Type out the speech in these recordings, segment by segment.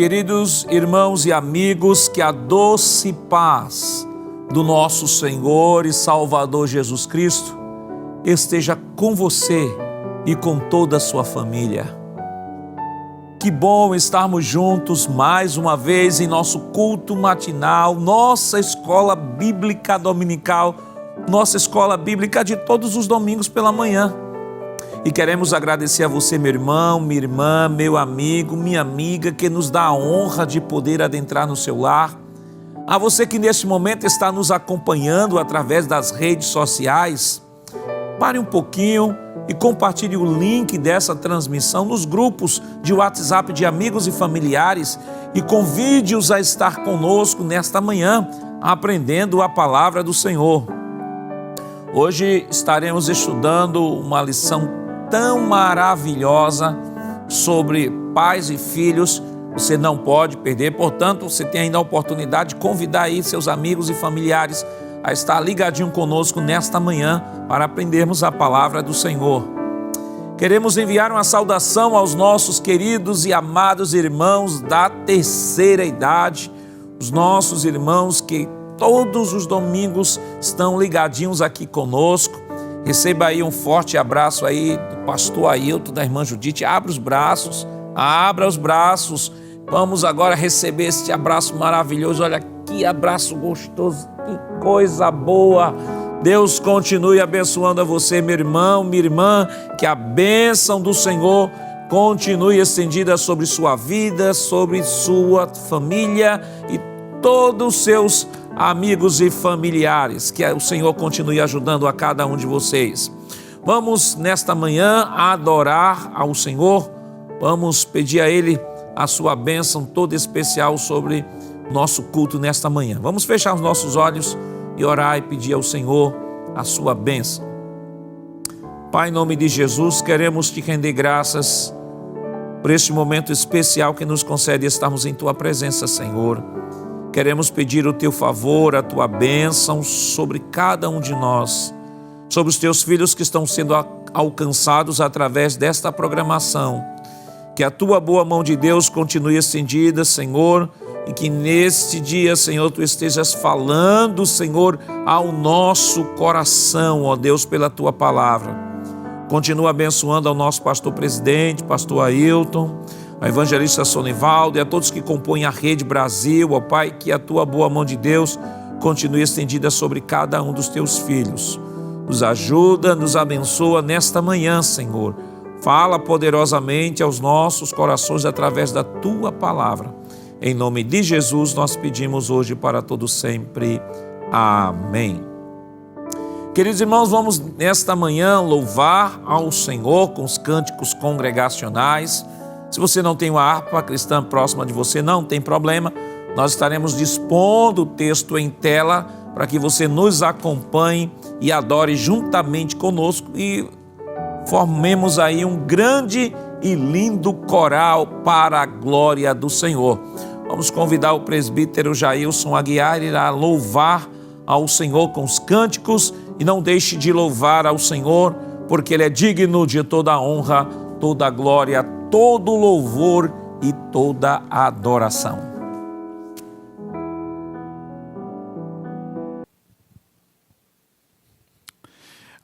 Queridos irmãos e amigos, que a doce paz do nosso Senhor e Salvador Jesus Cristo esteja com você e com toda a sua família. Que bom estarmos juntos mais uma vez em nosso culto matinal, nossa escola bíblica dominical, nossa escola bíblica de todos os domingos pela manhã. E queremos agradecer a você, meu irmão, minha irmã, meu amigo, minha amiga, que nos dá a honra de poder adentrar no seu lar. A você que neste momento está nos acompanhando através das redes sociais, pare um pouquinho e compartilhe o link dessa transmissão nos grupos de WhatsApp de amigos e familiares e convide-os a estar conosco nesta manhã, aprendendo a palavra do Senhor. Hoje estaremos estudando uma lição tão maravilhosa sobre pais e filhos. Você não pode perder, portanto, você tem ainda a oportunidade de convidar aí seus amigos e familiares a estar ligadinho conosco nesta manhã para aprendermos a palavra do Senhor. Queremos enviar uma saudação aos nossos queridos e amados irmãos da terceira idade, os nossos irmãos que todos os domingos estão ligadinhos aqui conosco. Receba aí um forte abraço aí do pastor Ailton, da irmã Judite. Abra os braços. Vamos agora receber este abraço maravilhoso. Olha que abraço gostoso, que coisa boa. Deus continue abençoando a você, meu irmão, minha irmã, que a bênção do Senhor continue estendida sobre sua vida, sobre sua família e todos os seus amigos e familiares. Que o Senhor continue ajudando a cada um de vocês. Vamos nesta manhã adorar ao Senhor. Vamos pedir a Ele a sua bênção toda especial sobre nosso culto nesta manhã. Vamos fechar os nossos olhos e orar e pedir ao Senhor a sua bênção. Pai, em nome de Jesus, queremos te render graças por este momento especial que nos concede estarmos em tua presença, Senhor. Queremos pedir o teu favor, a tua bênção sobre cada um de nós, sobre os teus filhos que estão sendo alcançados através desta programação. Que a tua boa mão de Deus continue estendida, Senhor, e que neste dia, Senhor, tu estejas falando, Senhor, ao nosso coração, ó Deus, pela tua palavra. Continua abençoando ao nosso pastor presidente, pastor Ailton, a evangelista Sonivaldo e a todos que compõem a Rede Brasil, ó Pai, que a tua boa mão de Deus continue estendida sobre cada um dos teus filhos. Nos ajuda, nos abençoa nesta manhã, Senhor. Fala poderosamente aos nossos corações através da tua palavra. Em nome de Jesus nós pedimos hoje para todos sempre. Amém. Queridos irmãos, vamos nesta manhã louvar ao Senhor com os cânticos congregacionais. Se você não tem uma harpa cristã próxima de você, não tem problema. Nós estaremos dispondo o texto em tela para que você nos acompanhe e adore juntamente conosco e formemos aí um grande e lindo coral para a glória do Senhor. Vamos convidar o presbítero Jailson Aguiar a irá louvar ao Senhor com os cânticos e não deixe de louvar ao Senhor, porque Ele é digno de toda a honra, toda a glória, todo o louvor e toda a adoração.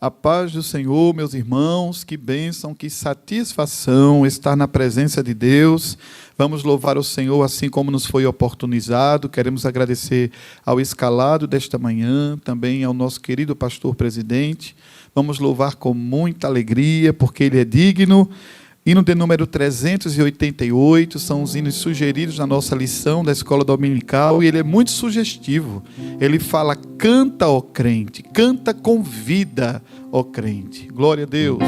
A paz do Senhor, meus irmãos, que bênção, que satisfação estar na presença de Deus. Vamos louvar o Senhor assim como nos foi oportunizado. Queremos agradecer ao escalado desta manhã, também ao nosso querido pastor presidente. Vamos louvar com muita alegria, porque Ele é digno. Hino de número 388, são os hinos sugeridos na nossa lição da escola dominical, e ele é muito sugestivo. Ele fala: canta, ó crente, canta com vida, ó crente. Glória a Deus.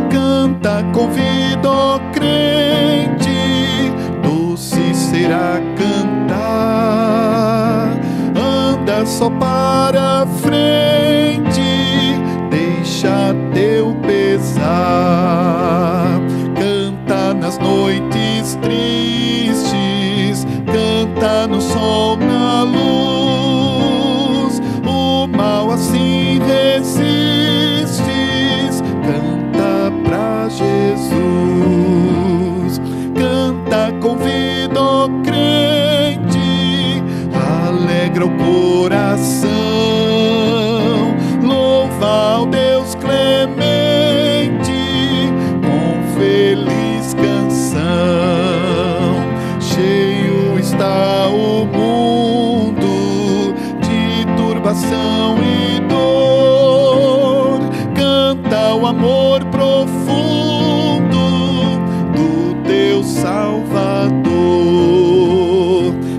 Canta com vida, ó crente, doce será cantar. Anda só para frente, deixa teu pesar. Canta nas noites tristes, canta no sol, na luz. O mal assim resistes, canta pra Jesus. ó crente, alegra o coração, louva ao Deus clemente com feliz canção. Cheio está o mundo de turbação e dor, canta o amor profundo do teu Salvador.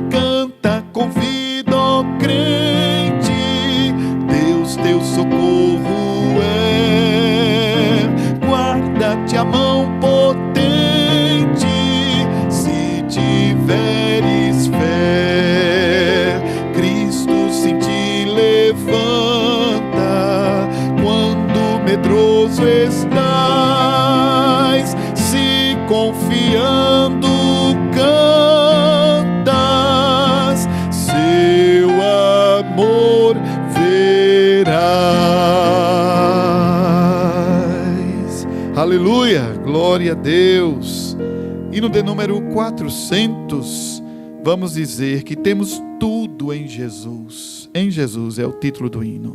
Canta, convida, ó crente, Deus teu socorro é. Guarda-te a mão potente, se tiveres fé. Cristo sim te levanta quando medroso estás, se confiando cantas, seu amor verás. Aleluia, glória a Deus. Hino de número 400, vamos dizer que temos tudo em Jesus. Em Jesus é o título do hino.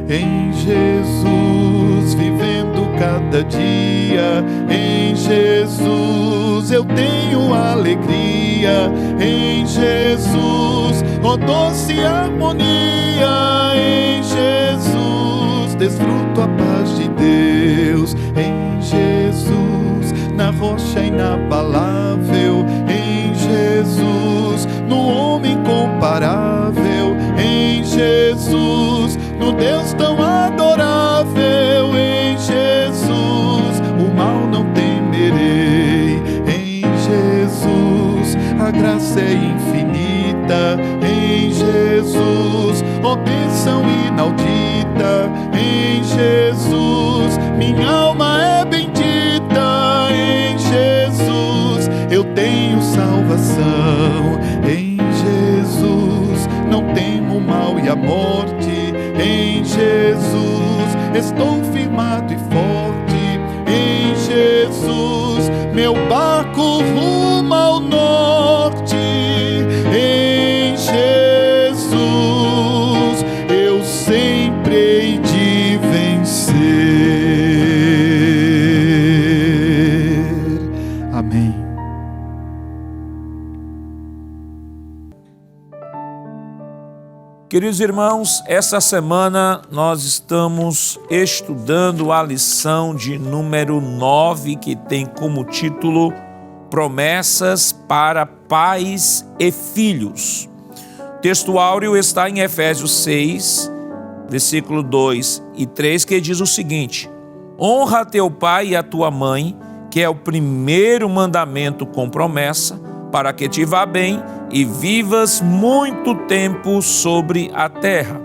Em Jesus, vivendo cada dia, em Jesus eu tenho alegria, em Jesus, ó doce harmonia, em Jesus desfruto a paz de Deus, em Jesus, na rocha inabalável, em Jesus, no homem incomparável, em Jesus, no Deus tão adorável, em Jesus, o mal não temerei, em Jesus, a graça é infinita, em Jesus, ó bênção inaudita, em Jesus, minha alma é bendita, em Jesus, eu tenho salvação, em Jesus, não temo o mal e a morte, em Jesus, estou firmado e forte, em Jesus, meu barco rumo ao norte, em Jesus, eu sempre hei de vencer. Amém. Queridos irmãos, essa semana nós estamos estudando a lição de número 9, que tem como título Promessas para Pais e Filhos. O texto áureo está em Efésios 6, versículo 2 e 3, que diz o seguinte: honra teu pai e a tua mãe, que é o primeiro mandamento com promessa, para que te vá bem e vivas muito tempo sobre a terra.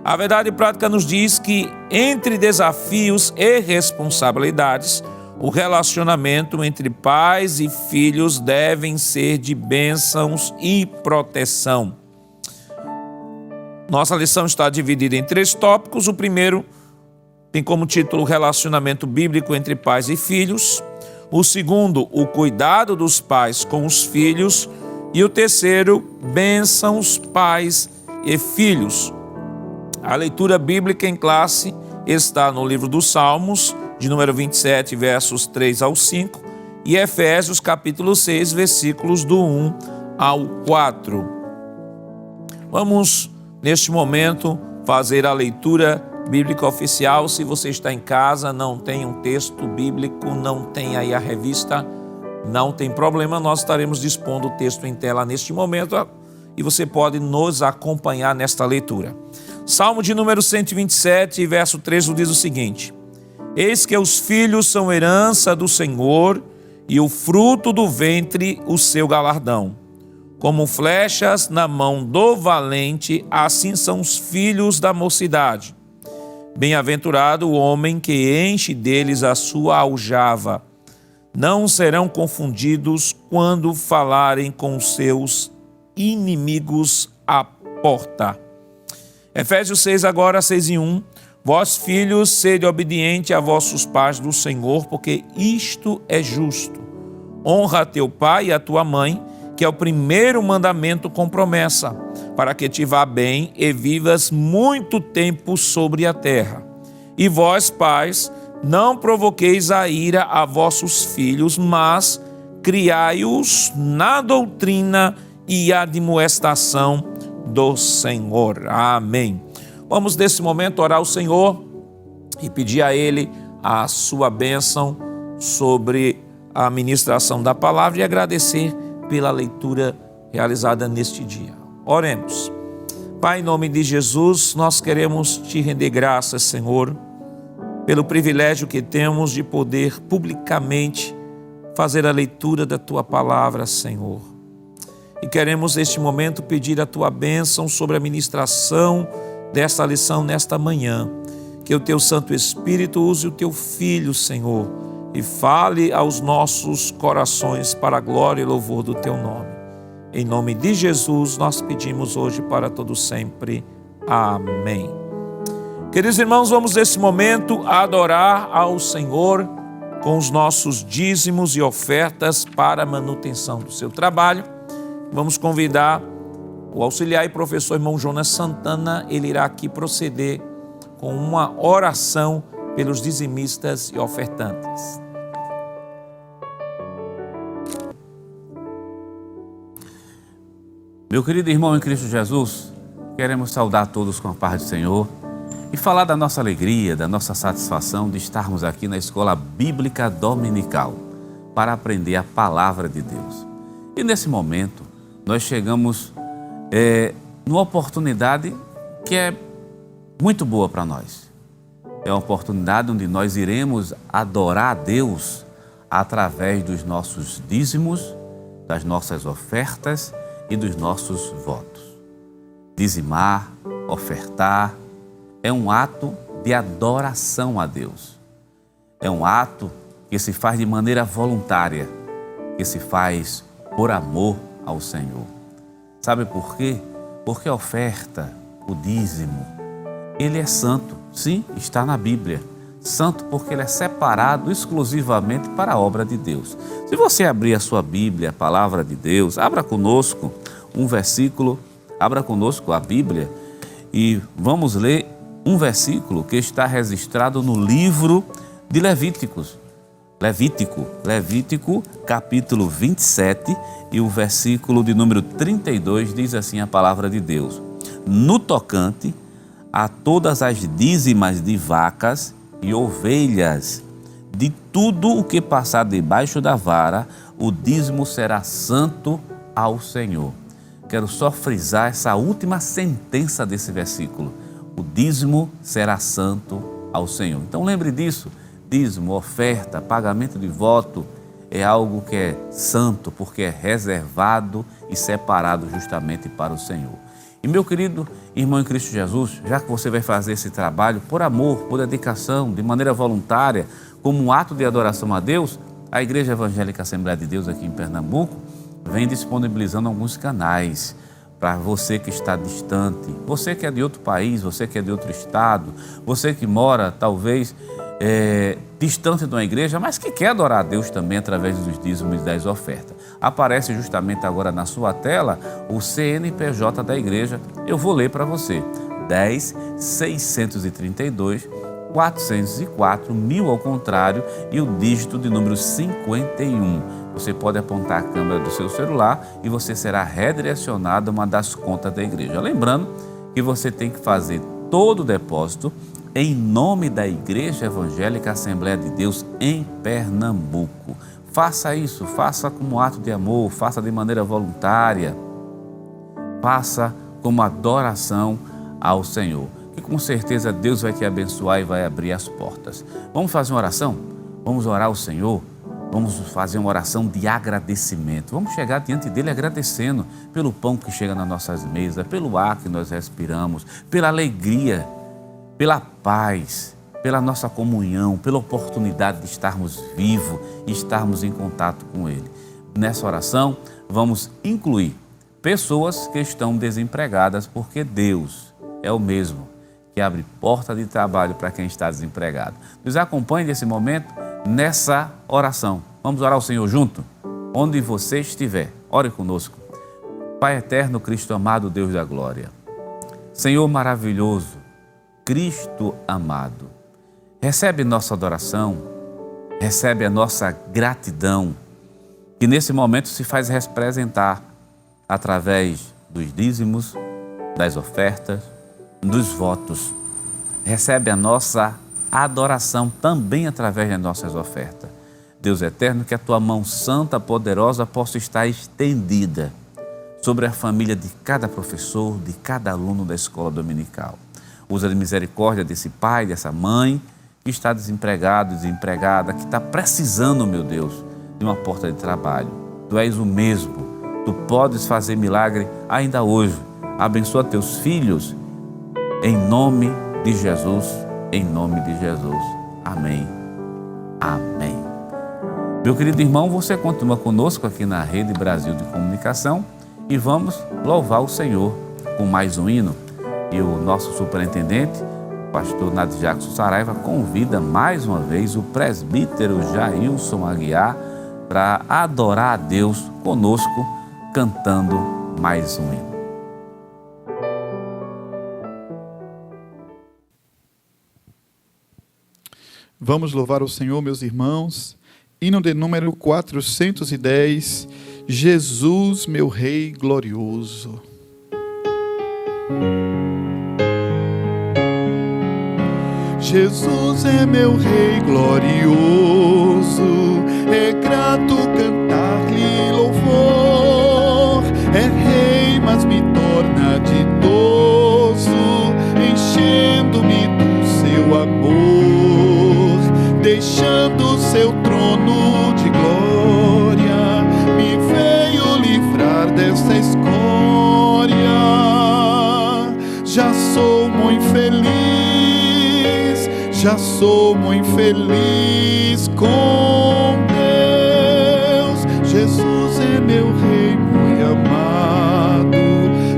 A verdade prática nos diz que, entre desafios e responsabilidades, o relacionamento entre pais e filhos devem ser de bênçãos e proteção. Nossa lição está dividida em 3 tópicos. O primeiro tem como título Relacionamento Bíblico entre Pais e Filhos. O segundo, o cuidado dos pais com os filhos. E o terceiro, bênçãos, pais e filhos. A leitura bíblica em classe está no livro dos Salmos, de número 27, versos 3 ao 5, e Efésios, capítulo 6, versículos do 1 ao 4. Vamos, neste momento, fazer a leitura bíblica oficial. Se você está em casa, não tem um texto bíblico, não tem aí a revista, não tem problema, nós estaremos dispondo o texto em tela neste momento e você pode nos acompanhar nesta leitura. Salmo de número 127, verso 3, diz o seguinte: eis que os filhos são herança do Senhor e o fruto do ventre o seu galardão. Como flechas na mão do valente, assim são os filhos da mocidade. Bem-aventurado o homem que enche deles a sua aljava. Não serão confundidos quando falarem com seus inimigos à porta. Efésios 6, agora 6:1, Vós, filhos, sede obediente a vossos pais do Senhor, porque isto é justo. Honra a teu pai e a tua mãe, que é o primeiro mandamento com promessa, para que te vá bem e vivas muito tempo sobre a terra. E vós, pais, não provoqueis a ira a vossos filhos, mas criai-os na doutrina e admoestação do Senhor. Amém. Vamos nesse momento orar ao Senhor e pedir a Ele a sua bênção sobre a ministração da palavra e agradecer pela leitura realizada neste dia. Oremos. Pai, em nome de Jesus, nós queremos te render graças, Senhor, pelo privilégio que temos de poder publicamente fazer a leitura da tua palavra, Senhor. E queremos neste momento pedir a tua bênção sobre a ministração desta lição nesta manhã. Que o teu Santo Espírito use o teu Filho, Senhor, e fale aos nossos corações para a glória e louvor do teu nome. Em nome de Jesus nós pedimos hoje para todo sempre. Amém. Queridos irmãos, vamos nesse momento adorar ao Senhor com os nossos dízimos e ofertas para a manutenção do seu trabalho. Vamos convidar o auxiliar e professor irmão Jonas Santana. Ele irá aqui proceder com uma oração pelos dizimistas e ofertantes. Meu querido irmão em Cristo Jesus, queremos saudar todos com a paz do Senhor e falar da nossa alegria, da nossa satisfação de estarmos aqui na Escola Bíblica Dominical para aprender a Palavra de Deus. E nesse momento, nós chegamos numa oportunidade que é muito boa para nós. É uma oportunidade onde nós iremos adorar a Deus através dos nossos dízimos, das nossas ofertas e dos nossos votos. Dizimar, ofertar, é um ato de adoração a Deus. É um ato que se faz de maneira voluntária, que se faz por amor ao Senhor. Sabe por quê? Porque a oferta, o dízimo, ele é santo. Sim, está na Bíblia. Santo porque ele é separado exclusivamente para a obra de Deus. Se você abrir a sua Bíblia, a Palavra de Deus, abra conosco um versículo, abra conosco a Bíblia e vamos ler um versículo que está registrado no livro de Levítico, capítulo 27 e o versículo de número 32 diz assim a palavra de Deus: no tocante a todas as dízimas de vacas e ovelhas, de tudo o que passar debaixo da vara, o dízimo será santo ao Senhor. Quero só frisar essa última sentença desse versículo. O dízimo será santo ao Senhor. Então lembre disso, dízimo, oferta, pagamento de voto é algo que é santo porque é reservado e separado justamente para o Senhor. E meu querido irmão em Cristo Jesus, já que você vai fazer esse trabalho por amor, por dedicação, de maneira voluntária, como um ato de adoração a Deus, a Igreja Evangélica Assembleia de Deus aqui em Pernambuco vem disponibilizando alguns canais para você que está distante, você que é de outro país, você que é de outro estado, você que mora talvez distante de uma igreja, mas que quer adorar a Deus também através dos dízimos e das ofertas. Aparece justamente agora na sua tela o CNPJ da igreja. Eu vou ler para você: 10.632 404 1000 ao contrário e o dígito de número 51. Você pode apontar a câmera do seu celular e você será redirecionado a uma das contas da igreja. Lembrando que você tem que fazer todo o depósito em nome da Igreja Evangélica Assembleia de Deus em Pernambuco. Faça isso, faça como ato de amor, faça de maneira voluntária, faça como adoração ao Senhor. E com certeza Deus vai te abençoar e vai abrir as portas. Vamos fazer uma oração? Vamos orar ao Senhor? Vamos fazer uma oração de agradecimento. Vamos chegar diante dele agradecendo pelo pão que chega nas nossas mesas, pelo ar que nós respiramos, pela alegria, pela paz, pela nossa comunhão, pela oportunidade de estarmos vivos e estarmos em contato com ele. Nessa oração, vamos incluir pessoas que estão desempregadas, porque Deus é o mesmo que abre porta de trabalho para quem está desempregado. Nos acompanhe nesse momento, nessa oração. Vamos orar ao Senhor junto? Onde você estiver, ore conosco. Pai eterno, Cristo amado, Deus da glória. Senhor maravilhoso, Cristo amado, recebe nossa adoração, recebe a nossa gratidão, que nesse momento se faz representar através dos dízimos, das ofertas, dos votos. Recebe a nossa adoração também através das nossas ofertas. Deus eterno, que a tua mão santa, poderosa, possa estar estendida sobre a família de cada professor, de cada aluno da escola dominical. Usa de misericórdia desse pai, dessa mãe que está desempregado, desempregada, que está precisando, meu Deus, de uma porta de trabalho. Tu és o mesmo, tu podes fazer milagre ainda hoje. Abençoa teus filhos, em nome de Jesus, em nome de Jesus. Amém. Amém. Meu querido irmão, você continua conosco aqui na Rede Brasil de Comunicação e vamos louvar o Senhor com mais um hino. E o nosso superintendente, o pastor Nadir Jackson Saraiva, convida mais uma vez o presbítero Jailson Aguiar para adorar a Deus conosco, cantando mais um hino. Vamos louvar o Senhor, meus irmãos. Hino de número 410, Jesus, meu Rei glorioso. Jesus é meu Rei glorioso, é grato cantar-lhe louvor. É Rei, mas me torna ditoso, enchendo-me do seu amor, deixando seu trono de glória, me veio livrar desta escória. Já sou muito feliz, já sou muito feliz com Deus. Jesus é meu Rei muito amado,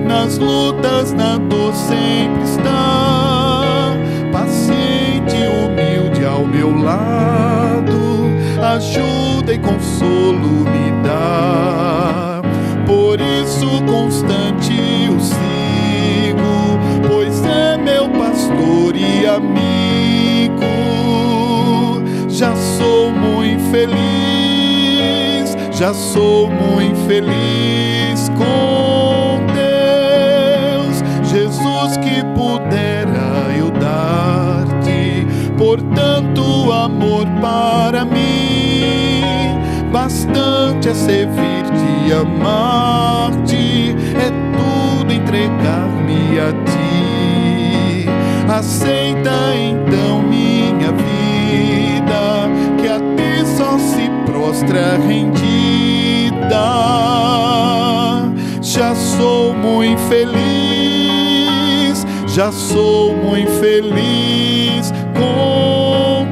nas lutas, na dor sempre está, paciente e humilde ao meu lado, ajuda e consolo me dá. Por isso constante o sigo, pois é meu pastor e amigo. Já sou muito feliz, já sou muito feliz com Deus. Jesus, que pudera eu dar-te por tanto amor para mim, bastante é servir-te e amar-te, é tudo entregar-me a ti. Aceita então minha vida, que a ti só se prostra rendida. Já sou muito feliz, já sou muito feliz com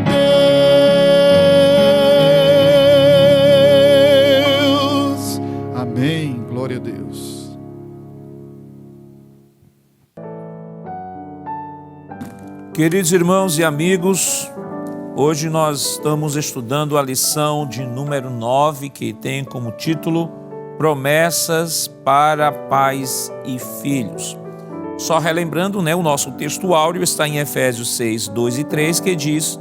Deus. Amém. Glória a Deus. Queridos irmãos e amigos, hoje nós estamos estudando a lição de número 9, que tem como título Promessas para Pais e Filhos. Só relembrando, o nosso texto áureo está em Efésios 6, 2 e 3, que diz: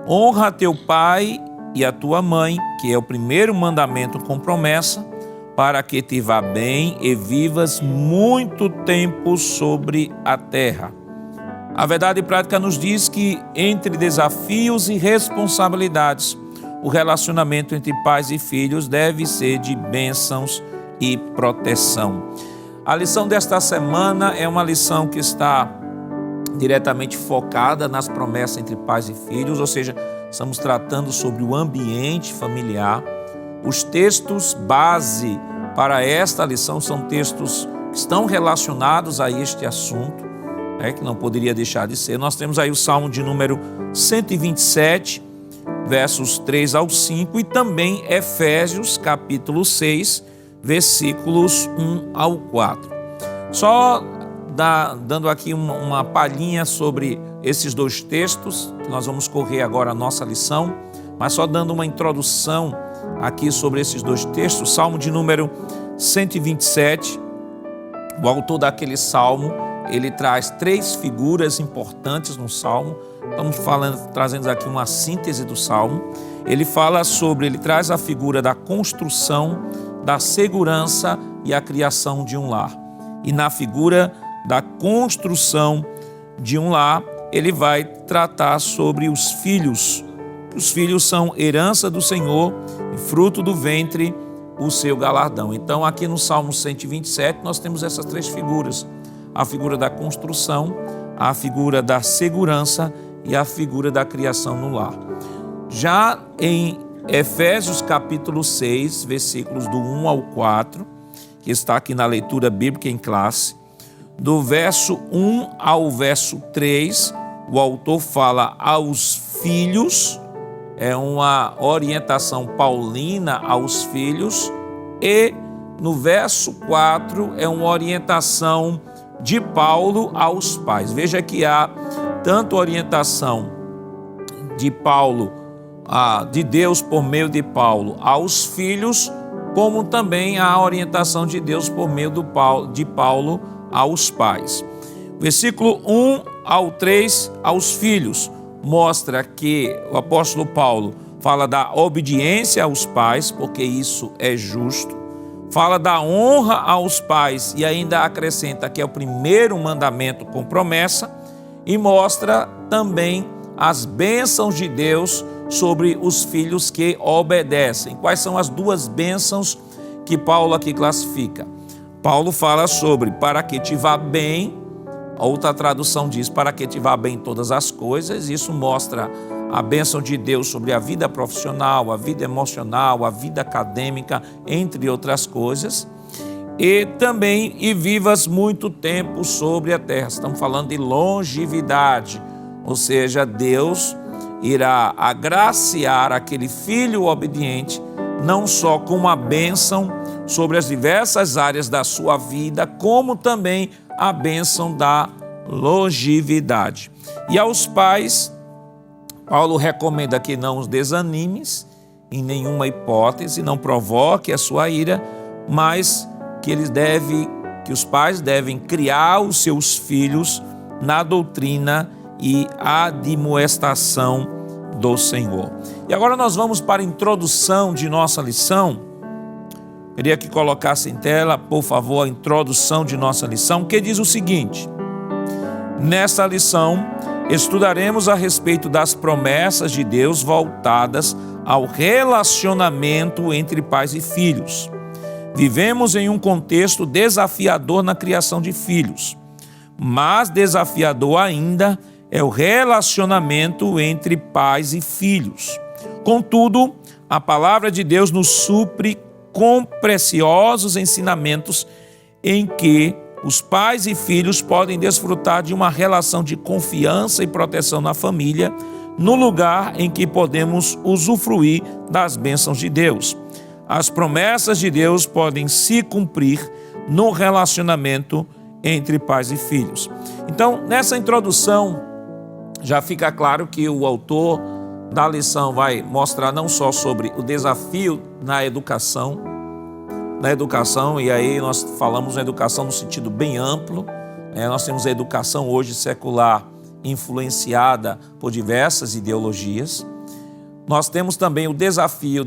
honra teu pai e a tua mãe, que é o primeiro mandamento com promessa, para que te vá bem e vivas muito tempo sobre a terra. A verdade prática nos diz que entre desafios e responsabilidades, o relacionamento entre pais e filhos deve ser de bênçãos e proteção. A lição desta semana é uma lição que está diretamente focada nas promessas entre pais e filhos, ou seja, estamos tratando sobre o ambiente familiar. Os textos base para esta lição são textos que estão relacionados a este assunto, que não poderia deixar de ser. Nós temos aí o Salmo de número 127, versos 3 ao 5, e também Efésios, capítulo 6, versículos 1 ao 4. Só dando aqui uma palhinha sobre esses dois textos, que nós vamos correr agora a nossa lição, mas só dando uma introdução aqui sobre esses dois textos. Salmo de número 127, o autor daquele salmo, ele traz três figuras importantes no salmo. Estamos trazendo aqui uma síntese do salmo. Ele traz a figura da construção, da segurança e a criação de um lar. E na figura da construção de um lar, ele vai tratar sobre os filhos. Os filhos são herança do Senhor e fruto do ventre, o seu galardão. Então, aqui no Salmo 127, nós temos essas três figuras: a figura da construção, a figura da segurança e a figura da criação no lar. Já em Efésios capítulo 6, versículos do 1 ao 4, que está aqui na leitura bíblica em classe, do verso 1 ao verso 3, o autor fala aos filhos, é uma orientação paulina aos filhos, e no verso 4 é uma orientação de Paulo aos pais. Veja que há tanto orientação de Paulo, de Deus por meio de Paulo aos filhos, como também a orientação de Deus por meio de Paulo aos pais. Versículo 1 ao 3, aos filhos, mostra que o apóstolo Paulo fala da obediência aos pais, porque isso é justo. Fala da honra aos pais e ainda acrescenta que é o primeiro mandamento com promessa, e mostra também as bênçãos de Deus sobre os filhos que obedecem. Quais são as duas bênçãos que Paulo aqui classifica? Paulo fala sobre para que te vá bem, outra tradução diz para que te vá bem todas as coisas. Isso mostra a bênção de Deus sobre a vida profissional, a vida emocional, a vida acadêmica, entre outras coisas. E também, e vivas muito tempo sobre a terra. Estamos falando de longevidade, ou seja, Deus irá agraciar aquele filho obediente, não só com uma bênção sobre as diversas áreas da sua vida, como também a bênção da longevidade. E aos pais, Paulo recomenda que não os desanimes em nenhuma hipótese, não provoque a sua ira, mas que os pais devem criar os seus filhos na doutrina e admoestação do Senhor. E agora nós vamos para a introdução de nossa lição. Queria que colocasse em tela, por favor, a introdução de nossa lição, que diz o seguinte: nesta lição, estudaremos a respeito das promessas de Deus voltadas ao relacionamento entre pais e filhos. Vivemos em um contexto desafiador na criação de filhos, mas desafiador ainda é o relacionamento entre pais e filhos. Contudo, a palavra de Deus nos supre com preciosos ensinamentos em que os pais e filhos podem desfrutar de uma relação de confiança e proteção na família, no lugar em que podemos usufruir das bênçãos de Deus. As promessas de Deus podem se cumprir no relacionamento entre pais e filhos. Então, nessa introdução, já fica claro que o autor da lição vai mostrar não só sobre o desafio na educação, e aí nós falamos na educação no sentido bem amplo, nós temos a educação hoje secular influenciada por diversas ideologias. Nós temos também o desafio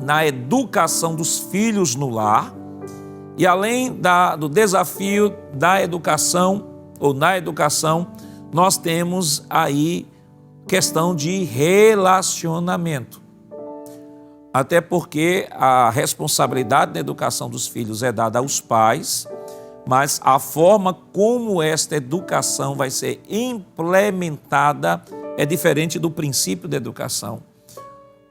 na educação dos filhos no lar, e além do desafio da educação, ou na educação, nós temos aí questão de relacionamento. Até porque a responsabilidade da educação dos filhos é dada aos pais, mas a forma como esta educação vai ser implementada é diferente do princípio da educação.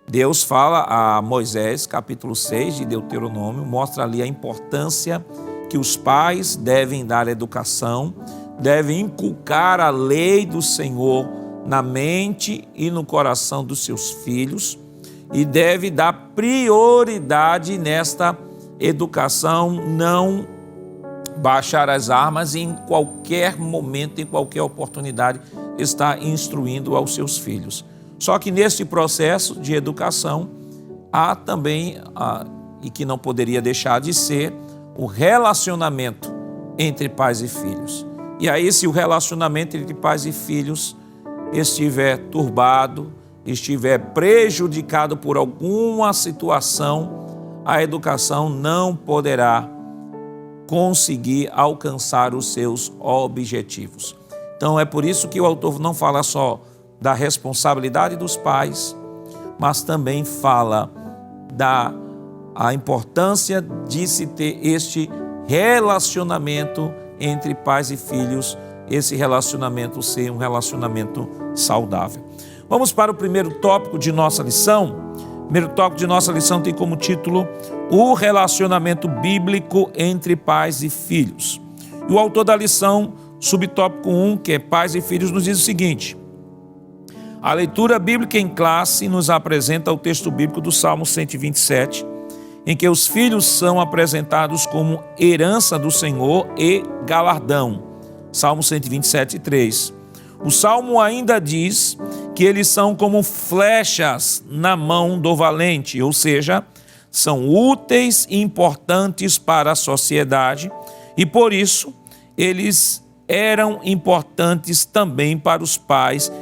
Deus fala a Moisés, capítulo 6 de Deuteronômio, mostra ali a importância que os pais devem dar à educação, devem inculcar a lei do Senhor na mente e no coração dos seus filhos, e deve dar prioridade nesta educação, não baixar as armas e em qualquer momento, em qualquer oportunidade, está instruindo aos seus filhos. Só que neste processo de educação, há também, e que não poderia deixar de ser, o relacionamento entre pais e filhos. E aí, se o relacionamento entre pais e filhos estiver turbado, estiver prejudicado por alguma situação, a educação não poderá conseguir alcançar os seus objetivos. Então é por isso que o autor não fala só da responsabilidade dos pais, mas também fala a importância de se ter este relacionamento entre pais e filhos, esse relacionamento ser um relacionamento saudável. Vamos para o primeiro tópico de nossa lição. O primeiro tópico de nossa lição tem como título o relacionamento bíblico entre pais e filhos. E o autor da lição, subtópico 1, que é pais e filhos, nos diz o seguinte: a leitura bíblica em classe nos apresenta o texto bíblico do Salmo 127, em que os filhos são apresentados como herança do Senhor e galardão. Salmo 127, 3. O Salmo ainda diz que eles são como flechas na mão do valente, ou seja, são úteis e importantes para a sociedade e, por isso, eles eram importantes também para os pais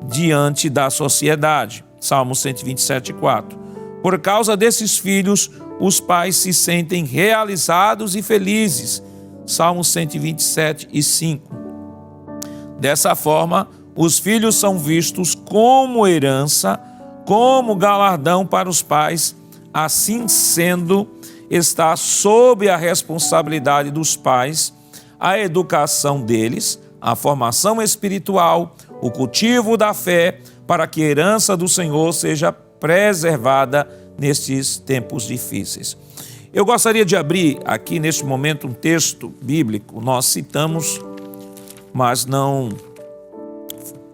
diante da sociedade. Salmo 127, 4. Por causa desses filhos, os pais se sentem realizados e felizes. Salmo 127 e 5. Dessa forma, os filhos são vistos como herança, como galardão para os pais. Assim sendo, está sob a responsabilidade dos pais a educação deles, a formação espiritual, o cultivo da fé, para que a herança do Senhor seja preservada nestes tempos difíceis. Eu gostaria de abrir aqui neste momento um texto bíblico. Nós citamos, mas não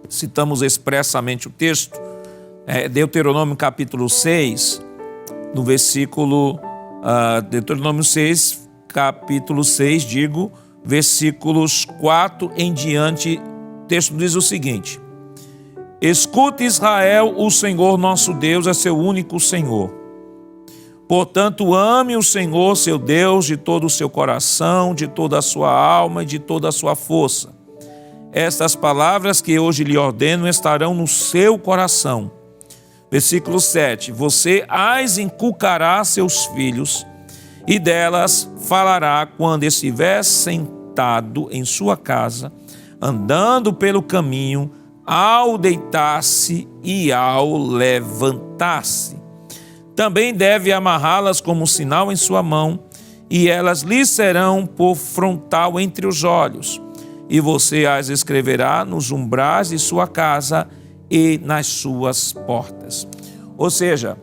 citamos expressamente o texto, Deuteronômio capítulo 6, no versículo, Deuteronômio 6, capítulo 6, versículos 4 em diante, o texto diz o seguinte: escute, Israel, o Senhor nosso Deus é seu único Senhor. Portanto, ame o Senhor, seu Deus, de todo o seu coração, de toda a sua alma e de toda a sua força. Estas palavras que hoje lhe ordeno estarão no seu coração. Versículo 7. Você as inculcará a seus filhos, e delas falará quando estiver sentado em sua casa, andando pelo caminho, ao deitar-se e ao levantar-se. Também deve amarrá-las como sinal em sua mão, e elas lhe serão por frontal entre os olhos. E você as escreverá nos umbrais de sua casa e nas suas portas. Ou seja,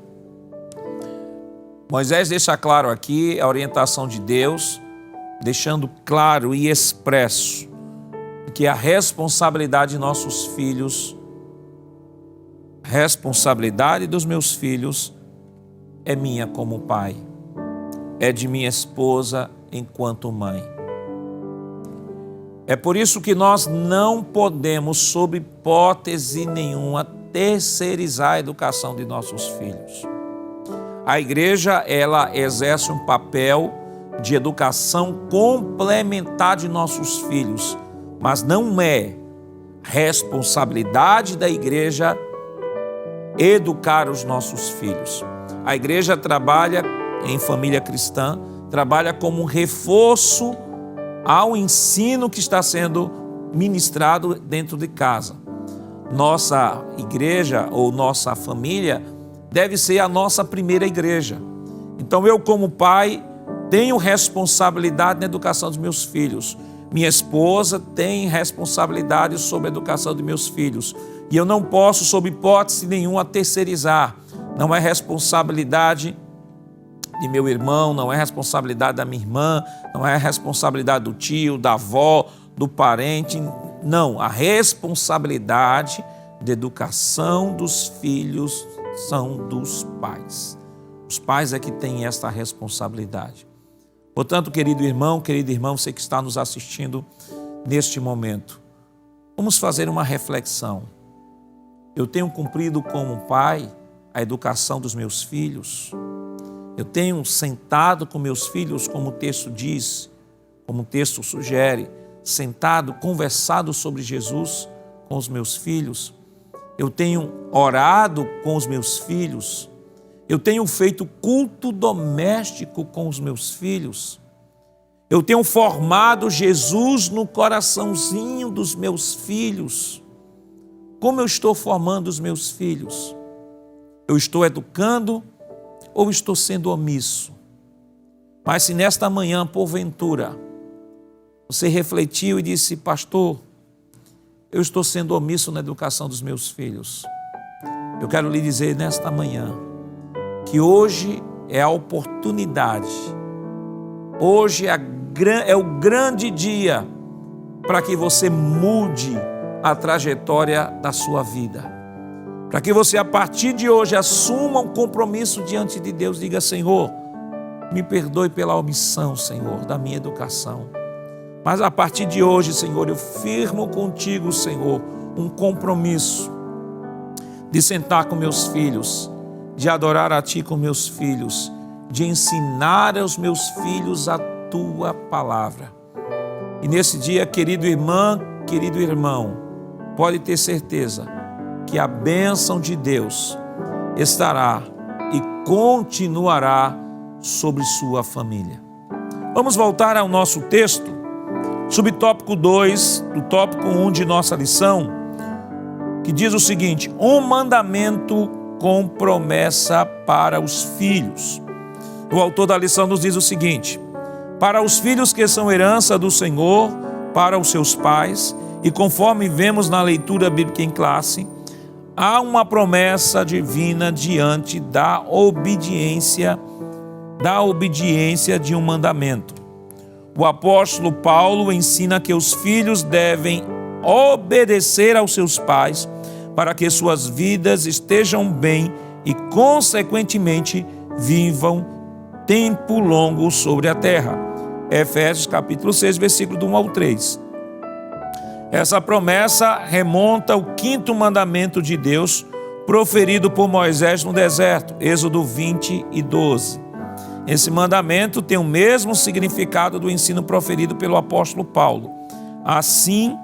Moisés deixa claro aqui a orientação de Deus, deixando claro e expresso que a responsabilidade de nossos filhos, responsabilidade dos meus filhos, é minha como pai, é de minha esposa enquanto mãe. É por isso que nós não podemos, sob hipótese nenhuma, terceirizar a educação de nossos filhos. A igreja, ela exerce um papel de educação complementar de nossos filhos, mas não é responsabilidade da igreja educar os nossos filhos. A igreja trabalha em família cristã, trabalha como um reforço ao ensino que está sendo ministrado dentro de casa. Nossa igreja ou nossa família deve ser a nossa primeira igreja. Então eu, como pai, tenho responsabilidade na educação dos meus filhos. Minha esposa tem responsabilidade sobre a educação dos meus filhos. E eu não posso, sob hipótese nenhuma, terceirizar. Não é responsabilidade de meu irmão, não é responsabilidade da minha irmã, não é responsabilidade do tio, da avó, do parente. Não, a responsabilidade de educação dos filhos são dos pais. Os pais é que têm esta responsabilidade. Portanto, querido irmão, querida irmã, você que está nos assistindo neste momento, vamos fazer uma reflexão. Eu tenho cumprido como pai a educação dos meus filhos? Eu tenho sentado com meus filhos, como o texto diz, como o texto sugere, sentado, conversado sobre Jesus com os meus filhos? Eu tenho orado com os meus filhos? Eu tenho feito culto doméstico com os meus filhos? Eu tenho formado Jesus no coraçãozinho dos meus filhos? Como eu estou formando os meus filhos? Eu estou educando ou estou sendo omisso? Mas se nesta manhã, porventura, você refletiu e disse: pastor, eu estou sendo omisso na educação dos meus filhos, eu quero lhe dizer nesta manhã que hoje é a oportunidade, hoje é o grande dia para que você mude a trajetória da sua vida, para que você a partir de hoje assuma um compromisso diante de Deus. Diga: Senhor, me perdoe pela omissão, Senhor, da minha educação, mas a partir de hoje, Senhor, eu firmo contigo, Senhor, um compromisso de sentar com meus filhos, de adorar a Ti com meus filhos, de ensinar aos meus filhos a Tua palavra. E nesse dia, querido irmã, querido irmão, pode ter certeza que a bênção de Deus estará e continuará sobre sua família. Vamos voltar ao nosso texto, subtópico 2, do tópico 1 de nossa lição, que diz o seguinte: um mandamento com promessa para os filhos. O autor da lição nos diz o seguinte: para os filhos que são herança do Senhor, para os seus pais, e conforme vemos na leitura bíblica em classe, há uma promessa divina diante da obediência de um mandamento. O apóstolo Paulo ensina que os filhos devem obedecer aos seus pais para que suas vidas estejam bem e, consequentemente, vivam tempo longo sobre a terra. Efésios capítulo 6, versículo do 1 ao 3. Essa promessa remonta ao 5º mandamento de Deus, proferido por Moisés no deserto, Êxodo 20 e 12. Esse mandamento tem o mesmo significado do ensino proferido pelo apóstolo Paulo. Assim,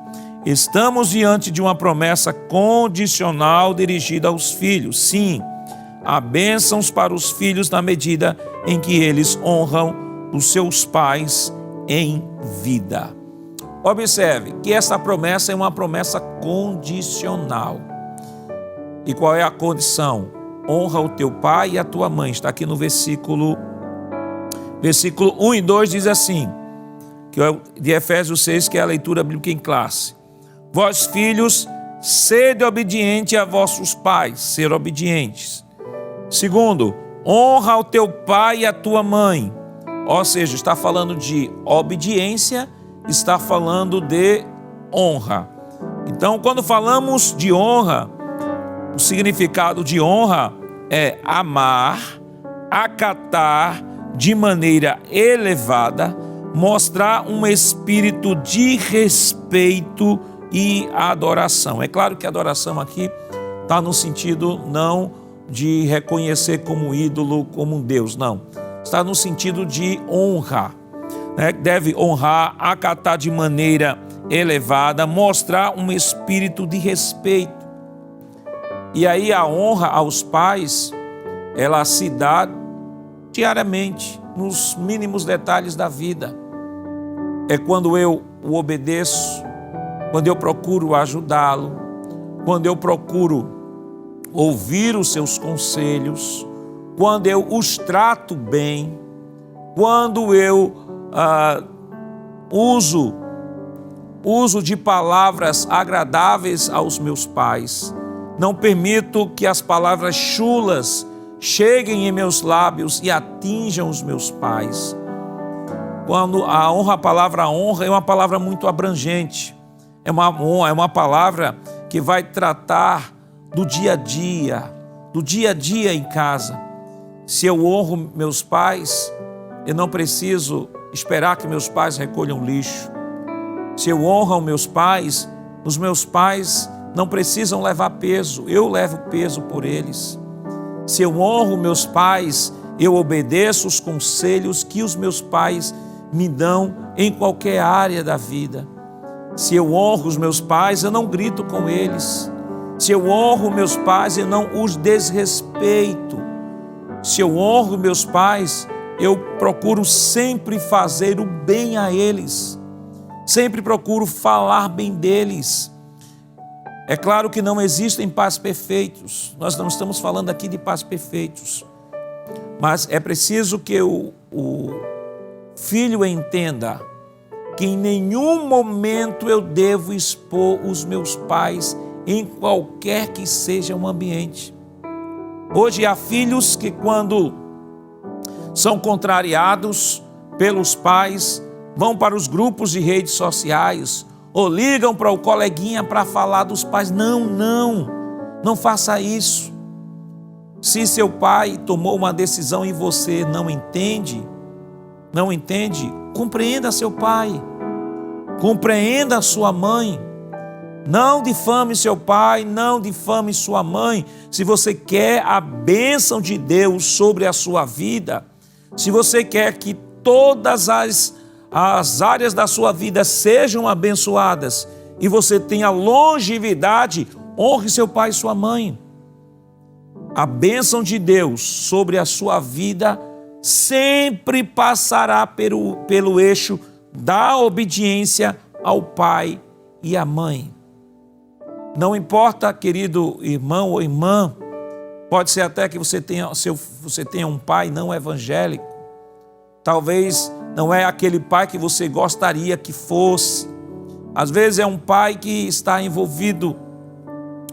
estamos diante de uma promessa condicional dirigida aos filhos. Sim, há bênçãos para os filhos na medida em que eles honram os seus pais em vida. Observe que essa promessa é uma promessa condicional. E qual é a condição? Honra o teu pai e a tua mãe. Está aqui no versículo 1 e 2 diz assim, que é de Efésios 6, que é a leitura bíblica em classe. Vós, filhos, sede obediente a vossos pais, ser obedientes. Segundo, honra o teu pai e a tua mãe. Ou seja, está falando de obediência, está falando de honra. Então, quando falamos de honra, o significado de honra é amar, acatar de maneira elevada, mostrar um espírito de respeito e adoração. É claro que a adoração aqui está no sentido não de reconhecer como ídolo, como um Deus, não. Está no sentido de honra, né? Deve honrar, acatar de maneira elevada, mostrar um espírito de respeito. E aí a honra aos pais, ela se dá diariamente, nos mínimos detalhes da vida. É quando eu o obedeço, quando eu procuro ajudá-lo, quando eu procuro ouvir os seus conselhos, quando eu os trato bem, quando eu uso de palavras agradáveis aos meus pais. Não permito que as palavras chulas cheguem em meus lábios e atinjam os meus pais. Quando a palavra honra é uma palavra muito abrangente. É uma palavra que vai tratar do dia a dia em casa. Se eu honro meus pais, eu não preciso esperar que meus pais recolham lixo. Se eu honro meus pais, os meus pais não precisam levar peso, eu levo peso por eles. Se eu honro meus pais, eu obedeço os conselhos que os meus pais me dão em qualquer área da vida. Se eu honro os meus pais, eu não grito com eles. Se eu honro meus pais, eu não os desrespeito. Se eu honro meus pais, eu procuro sempre fazer o bem a eles. Sempre procuro falar bem deles. É claro que não existem pais perfeitos. Nós não estamos falando aqui de pais perfeitos. Mas é preciso que o filho entenda que em nenhum momento eu devo expor os meus pais em qualquer que seja o ambiente. Hoje há filhos que, quando são contrariados pelos pais, vão para os grupos de redes sociais ou ligam para o coleguinha para falar dos pais. Não faça isso. Se seu pai tomou uma decisão e você não entende, compreenda seu pai, compreenda sua mãe. Não difame seu pai, não difame sua mãe. Se você quer a bênção de Deus sobre a sua vida, se você quer que todas as áreas da sua vida sejam abençoadas e você tenha longevidade, honre seu pai e sua mãe. A bênção de Deus sobre a sua vida sempre passará pelo eixo da obediência ao pai e à mãe. Não importa, querido irmão ou irmã, pode ser até que você tenha um pai não evangélico. Talvez não é aquele pai que você gostaria que fosse. Às vezes é um pai que está envolvido,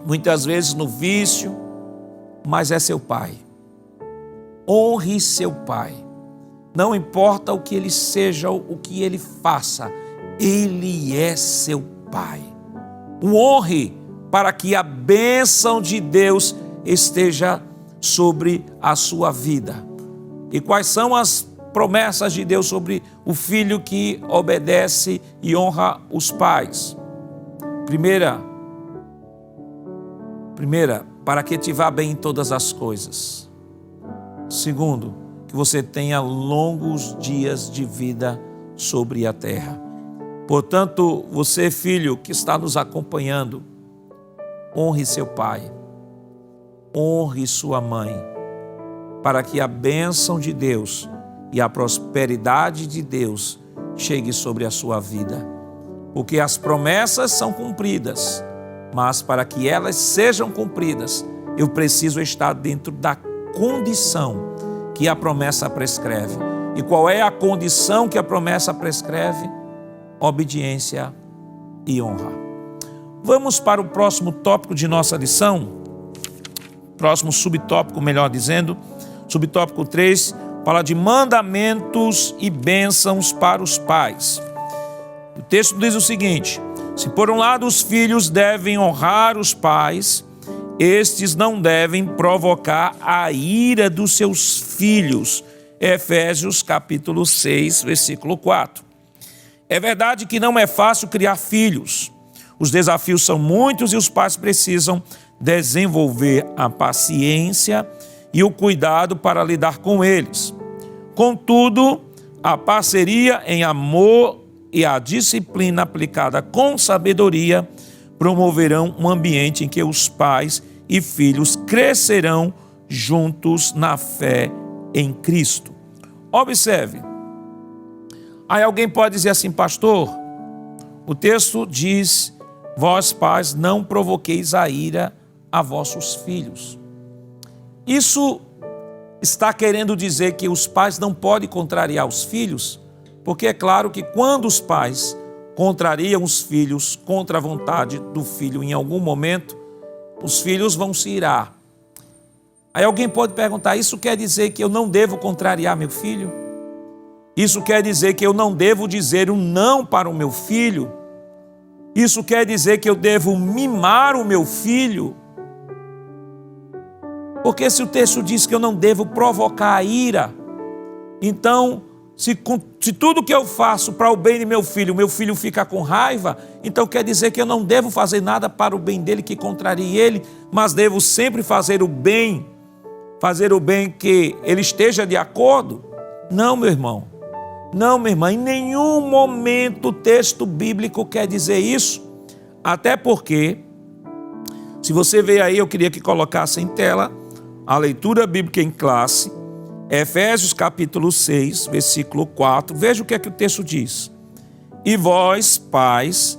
muitas vezes, no vício, mas é seu pai. Honre seu pai. Não importa o que ele seja, o que ele faça, ele é seu pai. O honre para que a bênção de Deus esteja sobre a sua vida. E quais são as promessas de Deus sobre o filho que obedece e honra os pais? Primeira, para que te vá bem em todas as coisas. Segundo, que você tenha longos dias de vida sobre a terra. Portanto, você, filho que está nos acompanhando, honre seu pai, honre sua mãe, para que a bênção de Deus e a prosperidade de Deus chegue sobre a sua vida. Porque as promessas são cumpridas, mas para que elas sejam cumpridas, eu preciso estar dentro da condição que a promessa prescreve. E qual é a condição que a promessa prescreve? Obediência e honra. Vamos para o próximo tópico de nossa lição, próximo subtópico, melhor dizendo, subtópico 3, fala de mandamentos e bênçãos para os pais. O texto diz o seguinte: se por um lado os filhos devem honrar os pais, estes não devem provocar a ira dos seus filhos. Efésios capítulo 6, versículo 4. É verdade que não é fácil criar filhos. Os desafios são muitos e os pais precisam desenvolver a paciência e o cuidado para lidar com eles. Contudo, a parceria em amor e a disciplina aplicada com sabedoria promoverão um ambiente em que os pais e filhos crescerão juntos na fé em Cristo. Observe, aí alguém pode dizer assim: pastor, o texto diz: vós pais não provoqueis a ira a vossos filhos. Isso está querendo dizer que os pais não podem contrariar os filhos? Porque é claro que quando os pais contrariam os filhos contra a vontade do filho em algum momento, os filhos vão se irar. Aí alguém pode perguntar: isso quer dizer que eu não devo contrariar meu filho? Isso quer dizer que eu não devo dizer um não para o meu filho? Isso quer dizer que eu devo mimar o meu filho? Porque se o texto diz que eu não devo provocar a ira, então Se tudo que eu faço para o bem de meu filho fica com raiva, então quer dizer que eu não devo fazer nada para o bem dele que contrarie ele, mas devo sempre fazer o bem que ele esteja de acordo? Não, meu irmão. Não, minha irmã, em nenhum momento o texto bíblico quer dizer isso. Até porque, se você ver aí, eu queria que colocasse em tela a leitura bíblica em classe, Efésios capítulo 6, versículo 4. Veja o que é que o texto diz. E vós, pais,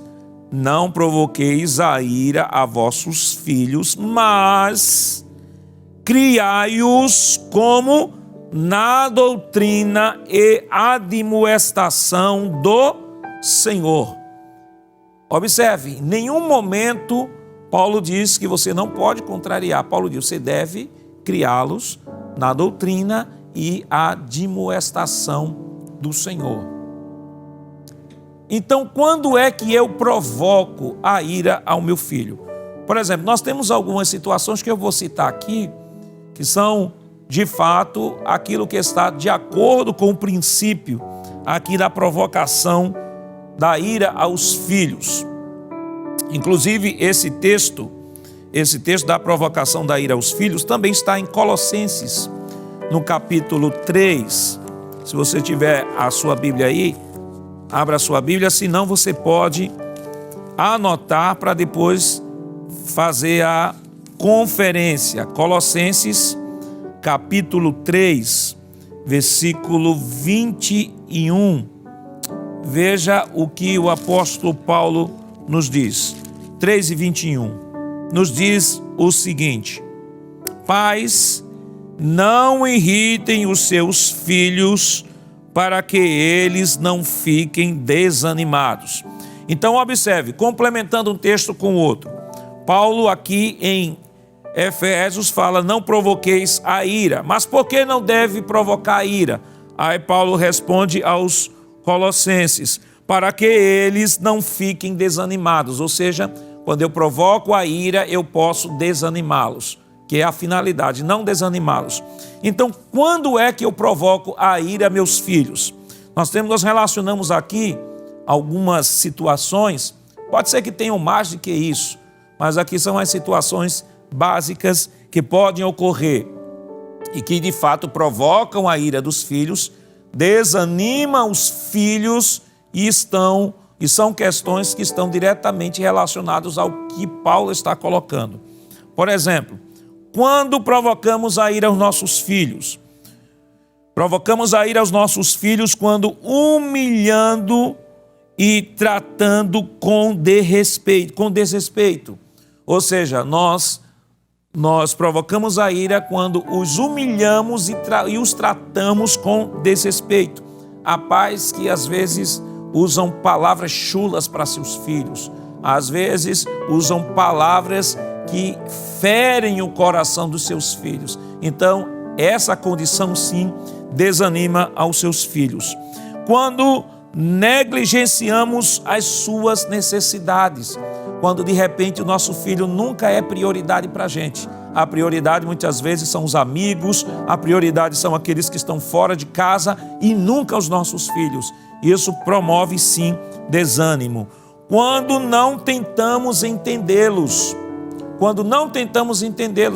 não provoqueis a ira a vossos filhos, mas criai-os como na doutrina e admoestação do Senhor. Observe, em nenhum momento Paulo diz que você não pode contrariar. Paulo diz que você deve criá-los na doutrina e admoestação do Senhor. Então, quando é que eu provoco a ira ao meu filho? Por exemplo, nós temos algumas situações que eu vou citar aqui, que são, de fato, aquilo que está de acordo com o princípio aqui da provocação da ira aos filhos. Inclusive, esse texto da provocação da ira aos filhos também está em Colossenses, no capítulo 3. Se você tiver a sua Bíblia aí, abra a sua Bíblia, senão você pode anotar para depois fazer a conferência. Colossenses, capítulo 3, versículo 21. Veja o que o apóstolo Paulo nos diz. 3:21. Nos diz o seguinte: pais, não irritem os seus filhos para que eles não fiquem desanimados. Então observe, complementando um texto com o outro, Paulo aqui em Efésios fala, não provoqueis a ira. Mas por que não deve provocar a ira? Aí Paulo responde aos Colossenses, para que eles não fiquem desanimados. Ou seja, quando eu provoco a ira, eu posso desanimá-los, que é a finalidade, não desanimá-los. Então, quando é que eu provoco a ira a meus filhos? Nós relacionamos aqui algumas situações, pode ser que tenham mais do que isso, mas aqui são as situações básicas que podem ocorrer e que de fato provocam a ira dos filhos, desanimam os filhos e são questões que estão diretamente relacionadas ao que Paulo está colocando. Por exemplo, quando provocamos a ira aos nossos filhos? Provocamos a ira aos nossos filhos quando humilhando e tratando com desrespeito. Ou seja, nós provocamos a ira quando os humilhamos e os tratamos com desrespeito. Há pais que às vezes usam palavras chulas para seus filhos, às vezes usam palavras que ferem o coração dos seus filhos. Então, essa condição sim desanima aos seus filhos. Quando negligenciamos as suas necessidades, quando de repente o nosso filho nunca é prioridade para a gente. A prioridade muitas vezes são os amigos, a prioridade são aqueles que estão fora de casa e nunca os nossos filhos. Isso promove sim desânimo. Quando não tentamos entendê-los,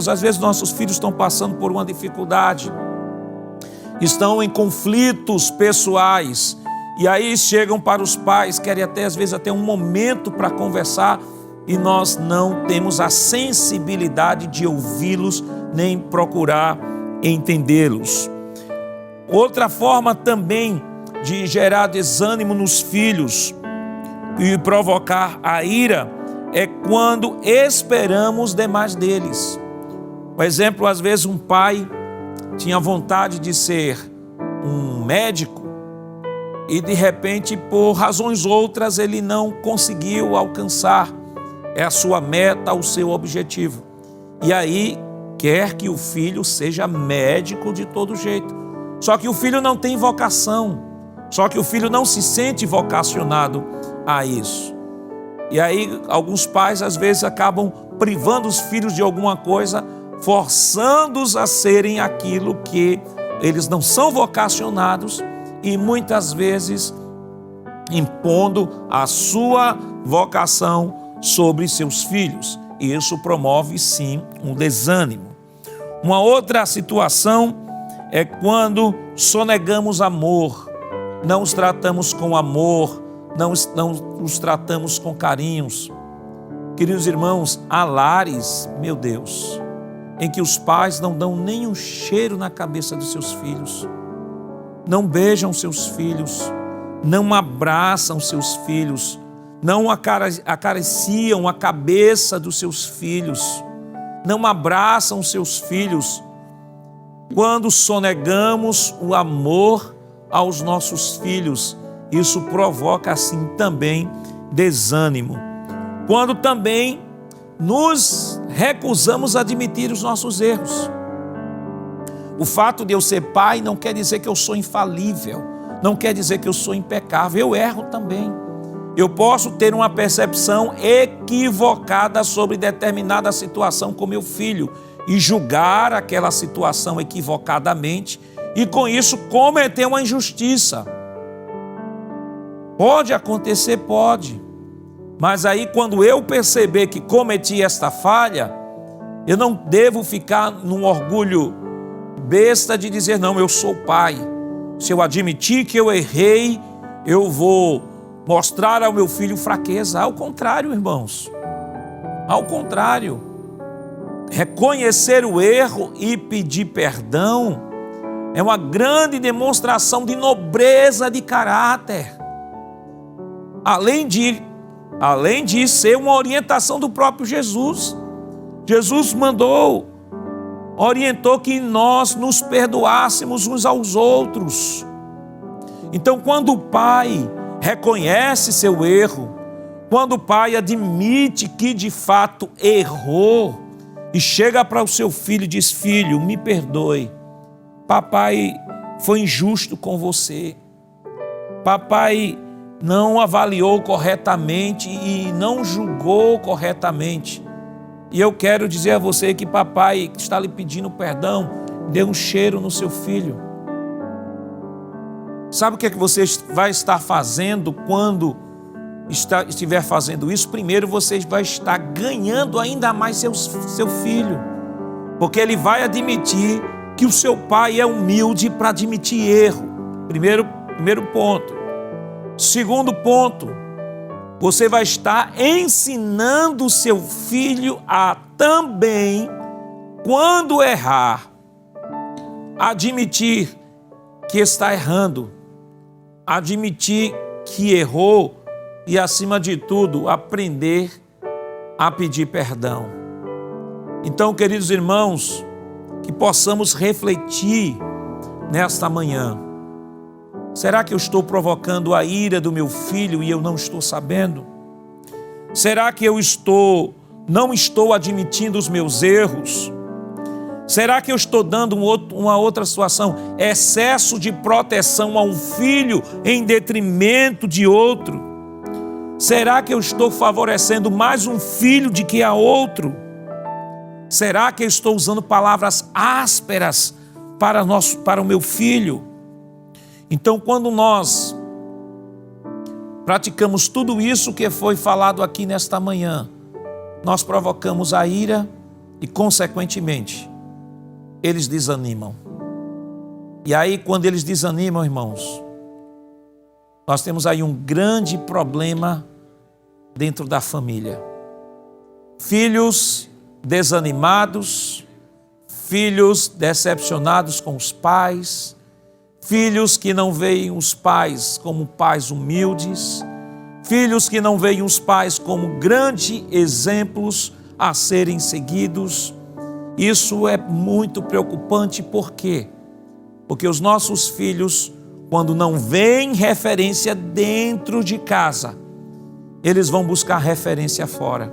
às vezes nossos filhos estão passando por uma dificuldade, estão em conflitos pessoais, e aí chegam para os pais, querem até às vezes até um momento para conversar, e nós não temos a sensibilidade de ouvi-los, nem procurar entendê-los. Outra forma também de gerar desânimo nos filhos e provocar a ira é quando esperamos demais deles. Por exemplo, às vezes um pai tinha vontade de ser um médico e de repente, por razões outras, ele não conseguiu alcançar a sua meta, o seu objetivo. E aí quer que o filho seja médico de todo jeito. Só que o filho não tem vocação, só que o filho não se sente vocacionado a isso. E aí alguns pais às vezes acabam privando os filhos de alguma coisa, forçando-os a serem aquilo que eles não são vocacionados, e muitas vezes impondo a sua vocação sobre seus filhos. E isso promove, sim, um desânimo. Uma outra situação é quando sonegamos amor, não os tratamos com amor, não os tratamos com carinhos. Queridos irmãos, há lares, meu Deus, em que os pais não dão nem um cheiro na cabeça dos seus filhos, não beijam seus filhos, não abraçam seus filhos, não acariciam a cabeça dos seus filhos, não abraçam seus filhos. Quando sonegamos o amor aos nossos filhos, isso provoca assim também desânimo. Quando também nos recusamos a admitir os nossos erros. O fato de eu ser pai não quer dizer que eu sou infalível, não quer dizer que eu sou impecável, eu erro também. Eu posso ter uma percepção equivocada sobre determinada situação com meu filho e julgar aquela situação equivocadamente e com isso cometer uma injustiça. Pode acontecer, pode. Mas aí quando eu perceber que cometi esta falha, eu não devo ficar num orgulho besta de dizer, não, eu sou pai. Se eu admitir que eu errei, eu vou mostrar ao meu filho fraqueza. Ao contrário, irmãos. Ao contrário. Reconhecer o erro e pedir perdão é uma grande demonstração de nobreza de caráter. Além de ser uma orientação do próprio Jesus. Jesus orientou que nós nos perdoássemos uns aos outros. Então, quando o pai reconhece seu erro, quando o pai admite que de fato errou e chega para o seu filho e diz, filho, me perdoe, papai foi injusto com você, papai não avaliou corretamente e não julgou corretamente. E eu quero dizer a você que papai está lhe pedindo perdão, dê um cheiro no seu filho. Sabe o que é que você vai estar fazendo quando estiver fazendo isso? Primeiro você vai estar ganhando ainda mais seu filho, porque ele vai admitir que o seu pai é humilde para admitir erro. Primeiro ponto. Segundo ponto, você vai estar ensinando o seu filho a também, quando errar, admitir que está errando, admitir que errou e, acima de tudo, aprender a pedir perdão. Então, queridos irmãos, que possamos refletir nesta manhã. Será que eu estou provocando a ira do meu filho e eu não estou sabendo? Será que eu não estou admitindo os meus erros? Será que eu estou dando uma outra situação? Excesso de proteção a um filho em detrimento de outro? Será que eu estou favorecendo mais um filho do que a outro? Será que eu estou usando palavras ásperas para o meu filho? Então, quando nós praticamos tudo isso que foi falado aqui nesta manhã, nós provocamos a ira e, consequentemente, eles desanimam. E aí, quando eles desanimam, irmãos, nós temos aí um grande problema dentro da família. Filhos desanimados, filhos decepcionados com os pais, filhos que não veem os pais como pais humildes, filhos que não veem os pais como grandes exemplos a serem seguidos. Isso é muito preocupante, por quê? Porque os nossos filhos, quando não veem referência dentro de casa, eles vão buscar referência fora.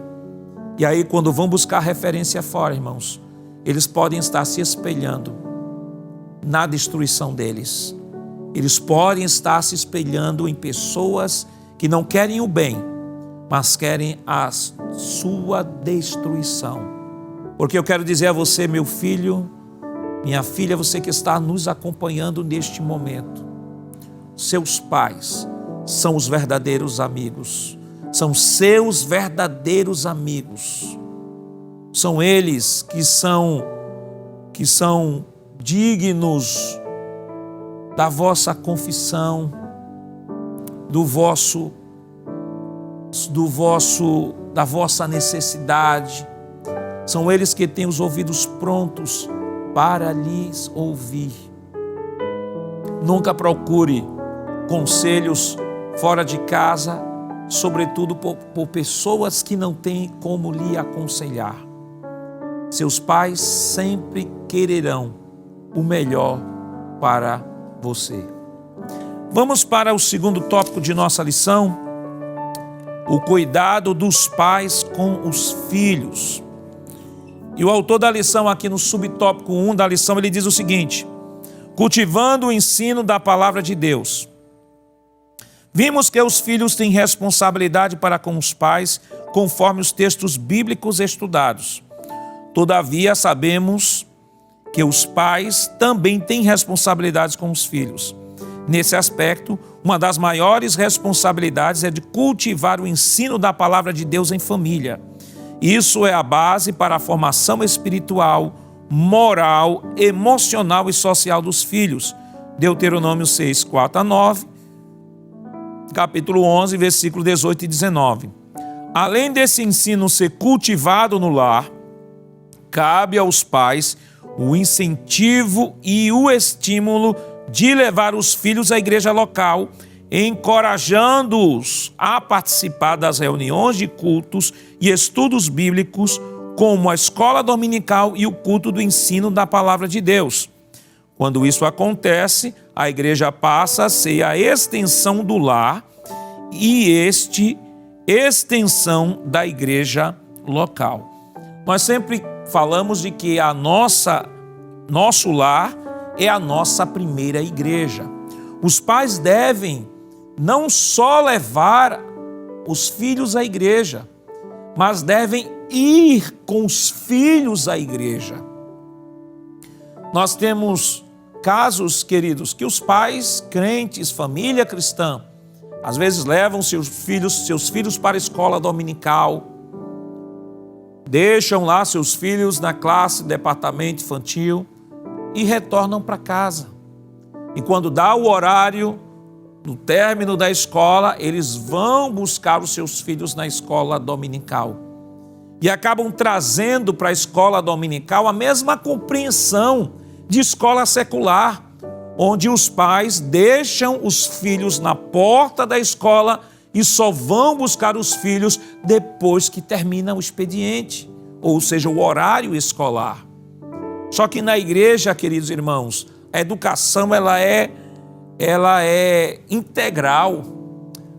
E aí, quando vão buscar referência fora, irmãos, eles podem estar se espelhando na destruição deles. Eles podem estar se espelhando em pessoas que não querem o bem, mas querem a sua destruição. Porque eu quero dizer a você, meu filho, minha filha, você que está nos acompanhando neste momento, seus pais são os verdadeiros amigos, são seus verdadeiros amigos. São eles que são dignos da vossa confissão, da vossa necessidade. São eles que têm os ouvidos prontos para lhes ouvir. Nunca procure conselhos fora de casa, sobretudo por pessoas que não têm como lhe aconselhar. Seus pais sempre quererão o melhor para você. Vamos para o segundo tópico de nossa lição: o cuidado dos pais com os filhos. E o autor da lição, aqui no subtópico 1 da lição, ele diz o seguinte: cultivando o ensino da palavra de Deus. Vimos que os filhos têm responsabilidade para com os pais, conforme os textos bíblicos estudados. Todavia, sabemos que os pais também têm responsabilidades com os filhos. Nesse aspecto, uma das maiores responsabilidades é de cultivar o ensino da palavra de Deus em família. Isso é a base para a formação espiritual, moral, emocional e social dos filhos. Deuteronômio 6, 4-9, capítulo 11, versículo 18 e 19. Além desse ensino ser cultivado no lar, cabe aos pais o incentivo e o estímulo de levar os filhos à igreja local, encorajando-os a participar das reuniões de cultos e estudos bíblicos, como a escola dominical e o culto do ensino da palavra de Deus. Quando isso acontece, a igreja passa a ser a extensão do lar e extensão da igreja local. Nós sempre falamos de que nosso lar é a nossa primeira igreja. Os pais devem não só levar os filhos à igreja, mas devem ir com os filhos à igreja. Nós temos casos, queridos, que os pais crentes, família cristã, às vezes levam seus filhos para a escola dominical, deixam lá seus filhos na classe, departamento infantil e retornam para casa. E quando dá o horário, no término da escola, eles vão buscar os seus filhos na escola dominical. E acabam trazendo para a escola dominical a mesma compreensão de escola secular, onde os pais deixam os filhos na porta da escola e só vão buscar os filhos depois que termina o expediente, ou seja, o horário escolar. Só que na igreja, queridos irmãos, a educação ela é integral.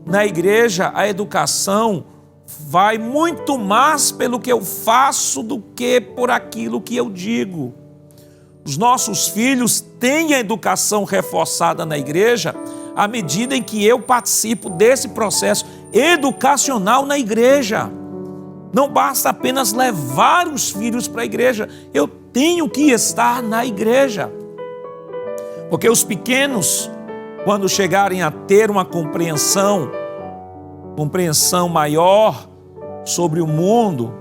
Na igreja, a educação vai muito mais pelo que eu faço do que por aquilo que eu digo. Os nossos filhos têm a educação reforçada na igreja à medida em que eu participo desse processo educacional na igreja. Não basta apenas levar os filhos para a igreja, eu tenho que estar na igreja. Porque os pequenos, quando chegarem a ter uma compreensão maior sobre o mundo,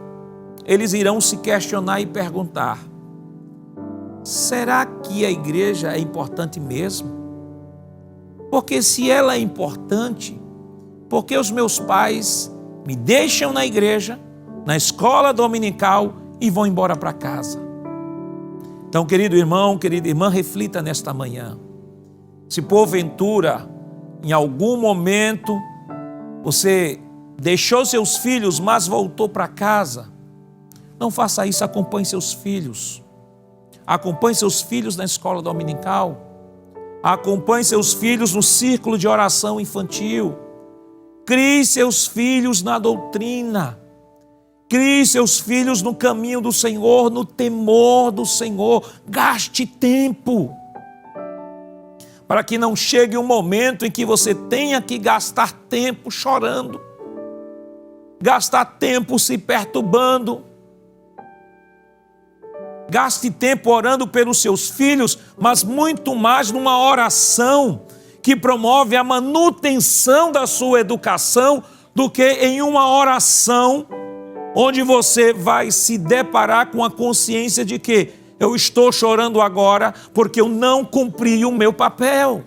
eles irão se questionar e perguntar: será que a igreja é importante mesmo? Porque se ela é importante, por que os meus pais me deixam na igreja, na escola dominical e vão embora para casa? Então, querido irmão, querida irmã, reflita nesta manhã. Se porventura, em algum momento, você deixou seus filhos, mas voltou para casa, não faça isso, acompanhe seus filhos. Acompanhe seus filhos na escola dominical. Acompanhe seus filhos no círculo de oração infantil. Crie seus filhos na doutrina. Crie seus filhos no caminho do Senhor, no temor do Senhor. Gaste tempo, para que não chegue um momento em que você tenha que gastar tempo chorando, gastar tempo se perturbando. Gaste tempo orando pelos seus filhos, mas muito mais numa oração que promove a manutenção da sua educação do que em uma oração onde você vai se deparar com a consciência de que eu estou chorando agora porque eu não cumpri o meu papel.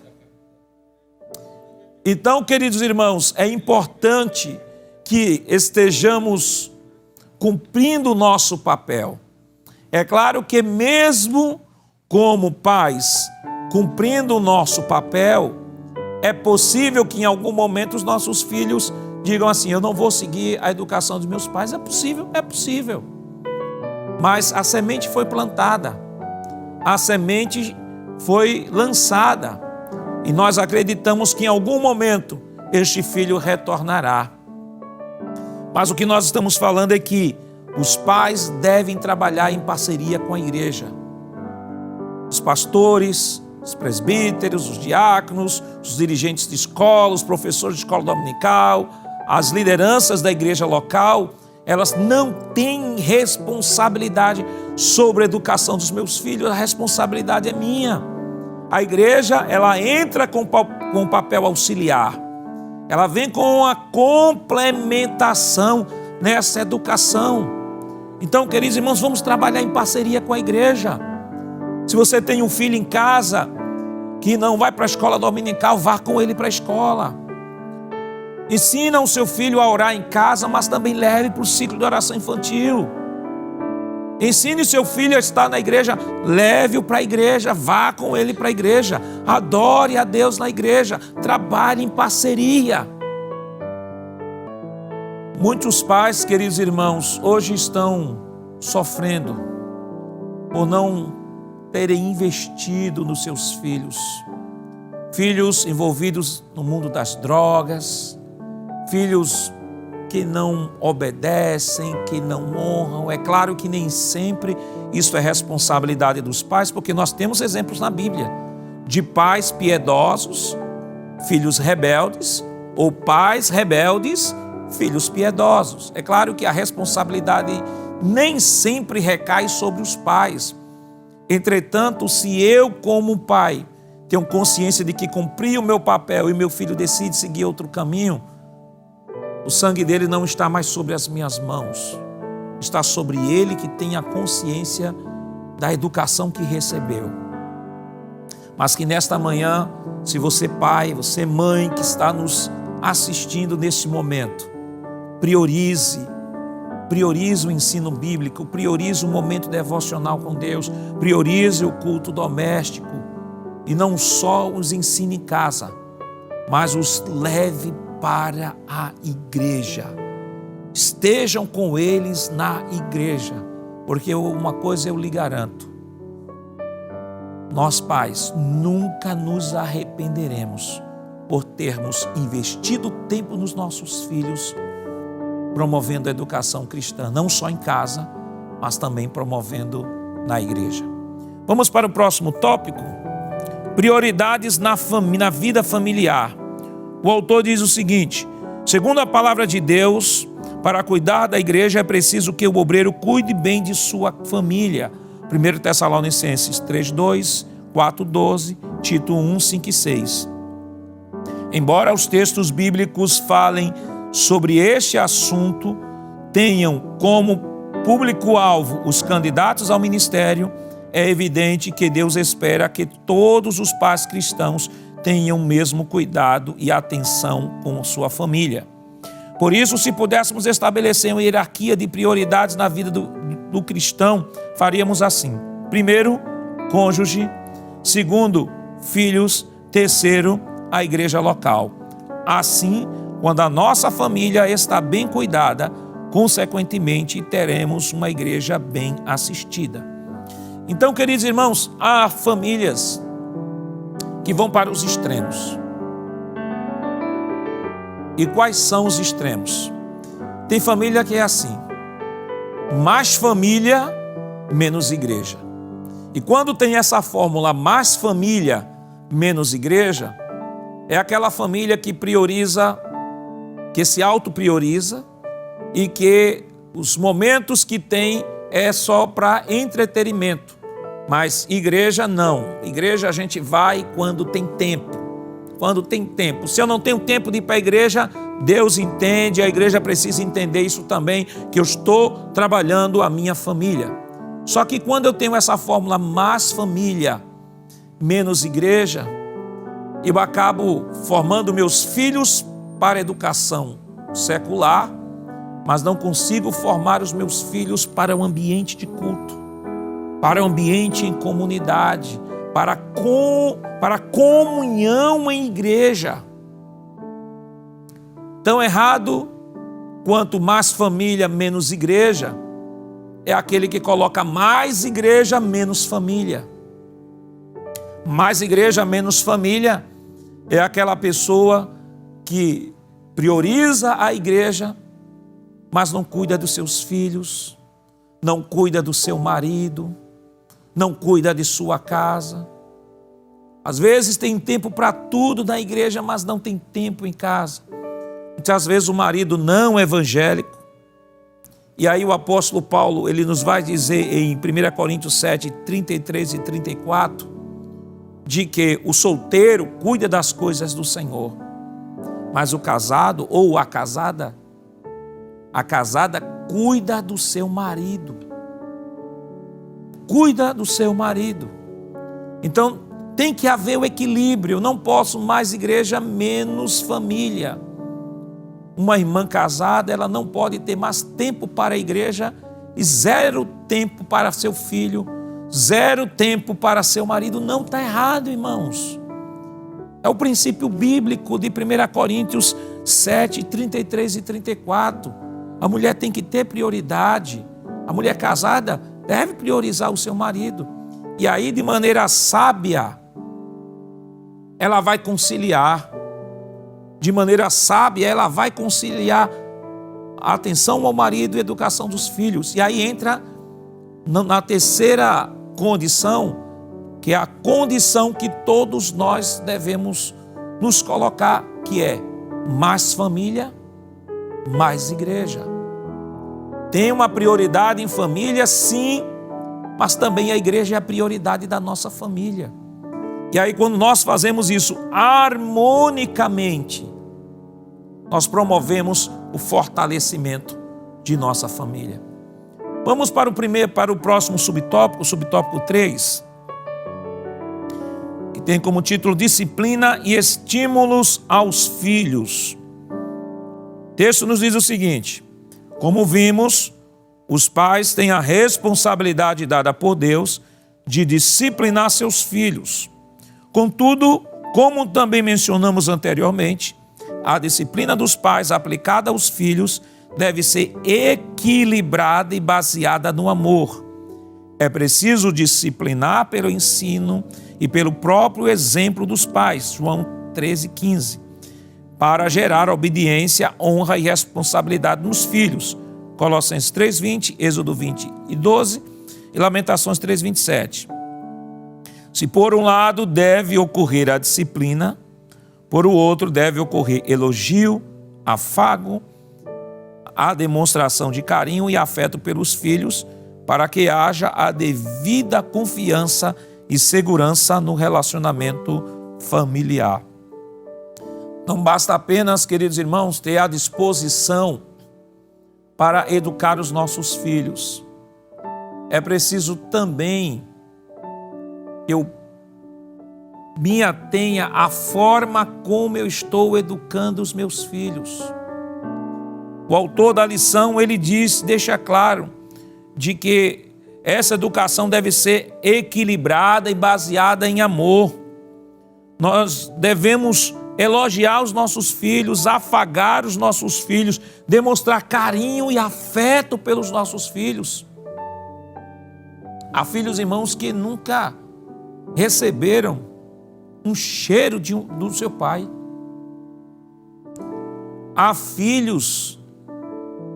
Então, queridos irmãos, é importante que estejamos cumprindo o nosso papel. É claro que mesmo como pais, cumprindo o nosso papel, é possível que em algum momento os nossos filhos digam assim, eu não vou seguir a educação dos meus pais. É possível. Mas a semente foi plantada, a semente foi lançada, e nós acreditamos que em algum momento este filho retornará. Mas o que nós estamos falando é que os pais devem trabalhar em parceria com a igreja. Os pastores, os presbíteros, os diáconos, os dirigentes de escola, os professores de escola dominical, as lideranças da igreja local, elas não têm responsabilidade sobre a educação dos meus filhos, a responsabilidade é minha. A igreja, ela entra com papel auxiliar, ela vem com a complementação nessa educação. Então, queridos irmãos, vamos trabalhar em parceria com a igreja. Se você tem um filho em casa que não vai para a escola dominical, vá com ele para a escola. Ensina o seu filho a orar em casa, mas também leve para o ciclo de oração infantil. Ensine o seu filho a estar na igreja, leve-o para a igreja, vá com ele para a igreja, adore a Deus na igreja, trabalhe em parceria. Muitos pais, queridos irmãos, hoje estão sofrendo por não terem investido nos seus filhos. Filhos envolvidos no mundo das drogas, filhos que não obedecem, que não honram. É claro que nem sempre isso é responsabilidade dos pais, porque nós temos exemplos na Bíblia de pais piedosos, filhos rebeldes, ou pais rebeldes, filhos piedosos. É claro que a responsabilidade nem sempre recai sobre os pais. Entretanto, se eu, como pai, tenho consciência de que cumpri o meu papel e meu filho decide seguir outro caminho, o sangue dele não está mais sobre as minhas mãos, está sobre ele que tem a consciência da educação que recebeu. Mas que nesta manhã, se você pai, você mãe que está nos assistindo neste momento, priorize o ensino bíblico, priorize o momento devocional com Deus, priorize o culto doméstico e não só os ensine em casa, mas os leve para a igreja. Estejam com eles na igreja, porque uma coisa eu lhe garanto: nós pais nunca nos arrependeremos por termos investido tempo nos nossos filhos, promovendo a educação cristã, não só em casa, mas também promovendo na igreja. Vamos para o próximo tópico: prioridades na vida familiar. O autor diz o seguinte: segundo a palavra de Deus, para cuidar da igreja é preciso que o obreiro cuide bem de sua família. 1 Tessalonicenses 3:2, 4:12, Tito 1, 5 e 6. Embora os textos bíblicos falem sobre este assunto, tenham como público-alvo os candidatos ao ministério, é evidente que Deus espera que todos os pais cristãos tenham o mesmo cuidado e atenção com sua família. Por isso, se pudéssemos estabelecer uma hierarquia de prioridades na vida do cristão, faríamos assim: primeiro, cônjuge; segundo, filhos; terceiro, a igreja local. Assim, quando a nossa família está bem cuidada, consequentemente teremos uma igreja bem assistida. Então, queridos irmãos, há famílias que vão para os extremos. E quais são os extremos? Tem família que é assim: mais família, menos igreja. E quando tem essa fórmula, mais família, menos igreja, é aquela família que prioriza, que se autoprioriza e que os momentos que tem é só para entretenimento. Mas igreja não. Igreja a gente vai quando tem tempo. quando tem tempo. Se eu não tenho tempo de ir para a igreja, Deus entende, a igreja precisa entender isso também, que eu estou trabalhando a minha família. Só que quando eu tenho essa fórmula mais família, menos igreja, eu acabo formando meus filhos para a educação secular, mas não consigo formar os meus filhos para o ambiente de culto, para o ambiente em comunidade, para a comunhão em igreja. Tão errado quanto mais família, menos igreja, é aquele que coloca mais igreja, menos família. Mais igreja, menos família é aquela pessoa que prioriza a igreja, mas não cuida dos seus filhos, não cuida do seu marido, não cuida de sua casa. Às vezes tem tempo para tudo na igreja, mas não tem tempo em casa. Muitas vezes o marido não é evangélico. E aí o apóstolo Paulo, ele nos vai dizer em 1 Coríntios 7, 33 e 34, de que o solteiro cuida das coisas do Senhor, mas o casado ou a casada cuida do seu marido. Cuida do seu marido. Então tem que haver o equilíbrio. Eu não posso mais igreja, menos família. Uma irmã casada, ela não pode ter mais tempo para a igreja e zero tempo para seu filho, zero tempo para seu marido. Não está errado, irmãos. É o princípio bíblico de 1 Coríntios 7, 33 e 34. A mulher tem que ter prioridade. A mulher casada deve priorizar o seu marido. E aí, de maneira sábia, ela vai conciliar. De maneira sábia, ela vai conciliar a atenção ao marido e a educação dos filhos. E aí entra na terceira condição, que é a condição que todos nós devemos nos colocar, que é mais família, mais igreja. Tem uma prioridade em família, sim, mas também a igreja é a prioridade da nossa família. E aí, quando nós fazemos isso harmonicamente, nós promovemos o fortalecimento de nossa família. Vamos para o próximo subtópico, o subtópico 3, que tem como título Disciplina e Estímulos aos Filhos. O texto nos diz o seguinte: como vimos, os pais têm a responsabilidade dada por Deus de disciplinar seus filhos. Contudo, como também mencionamos anteriormente, a disciplina dos pais aplicada aos filhos deve ser equilibrada e baseada no amor. É preciso disciplinar pelo ensino e pelo próprio exemplo dos pais, João 13,15, para gerar obediência, honra e responsabilidade nos filhos, Colossenses 3,20, Êxodo 20:12 e Lamentações 3,27. Se por um lado deve ocorrer a disciplina, por o outro deve ocorrer elogio, afago, a demonstração de carinho e afeto pelos filhos, para que haja a devida confiança e segurança no relacionamento familiar. Não basta apenas, queridos irmãos, ter a disposição para educar os nossos filhos. É preciso também que eu me atenha à forma como eu estou educando os meus filhos. O autor da lição, ele deixa claro de que essa educação deve ser equilibrada e baseada em amor. Nós devemos elogiar os nossos filhos, afagar os nossos filhos, demonstrar carinho e afeto pelos nossos filhos. Há filhos, irmãos, que nunca receberam um cheiro do seu pai. Há filhos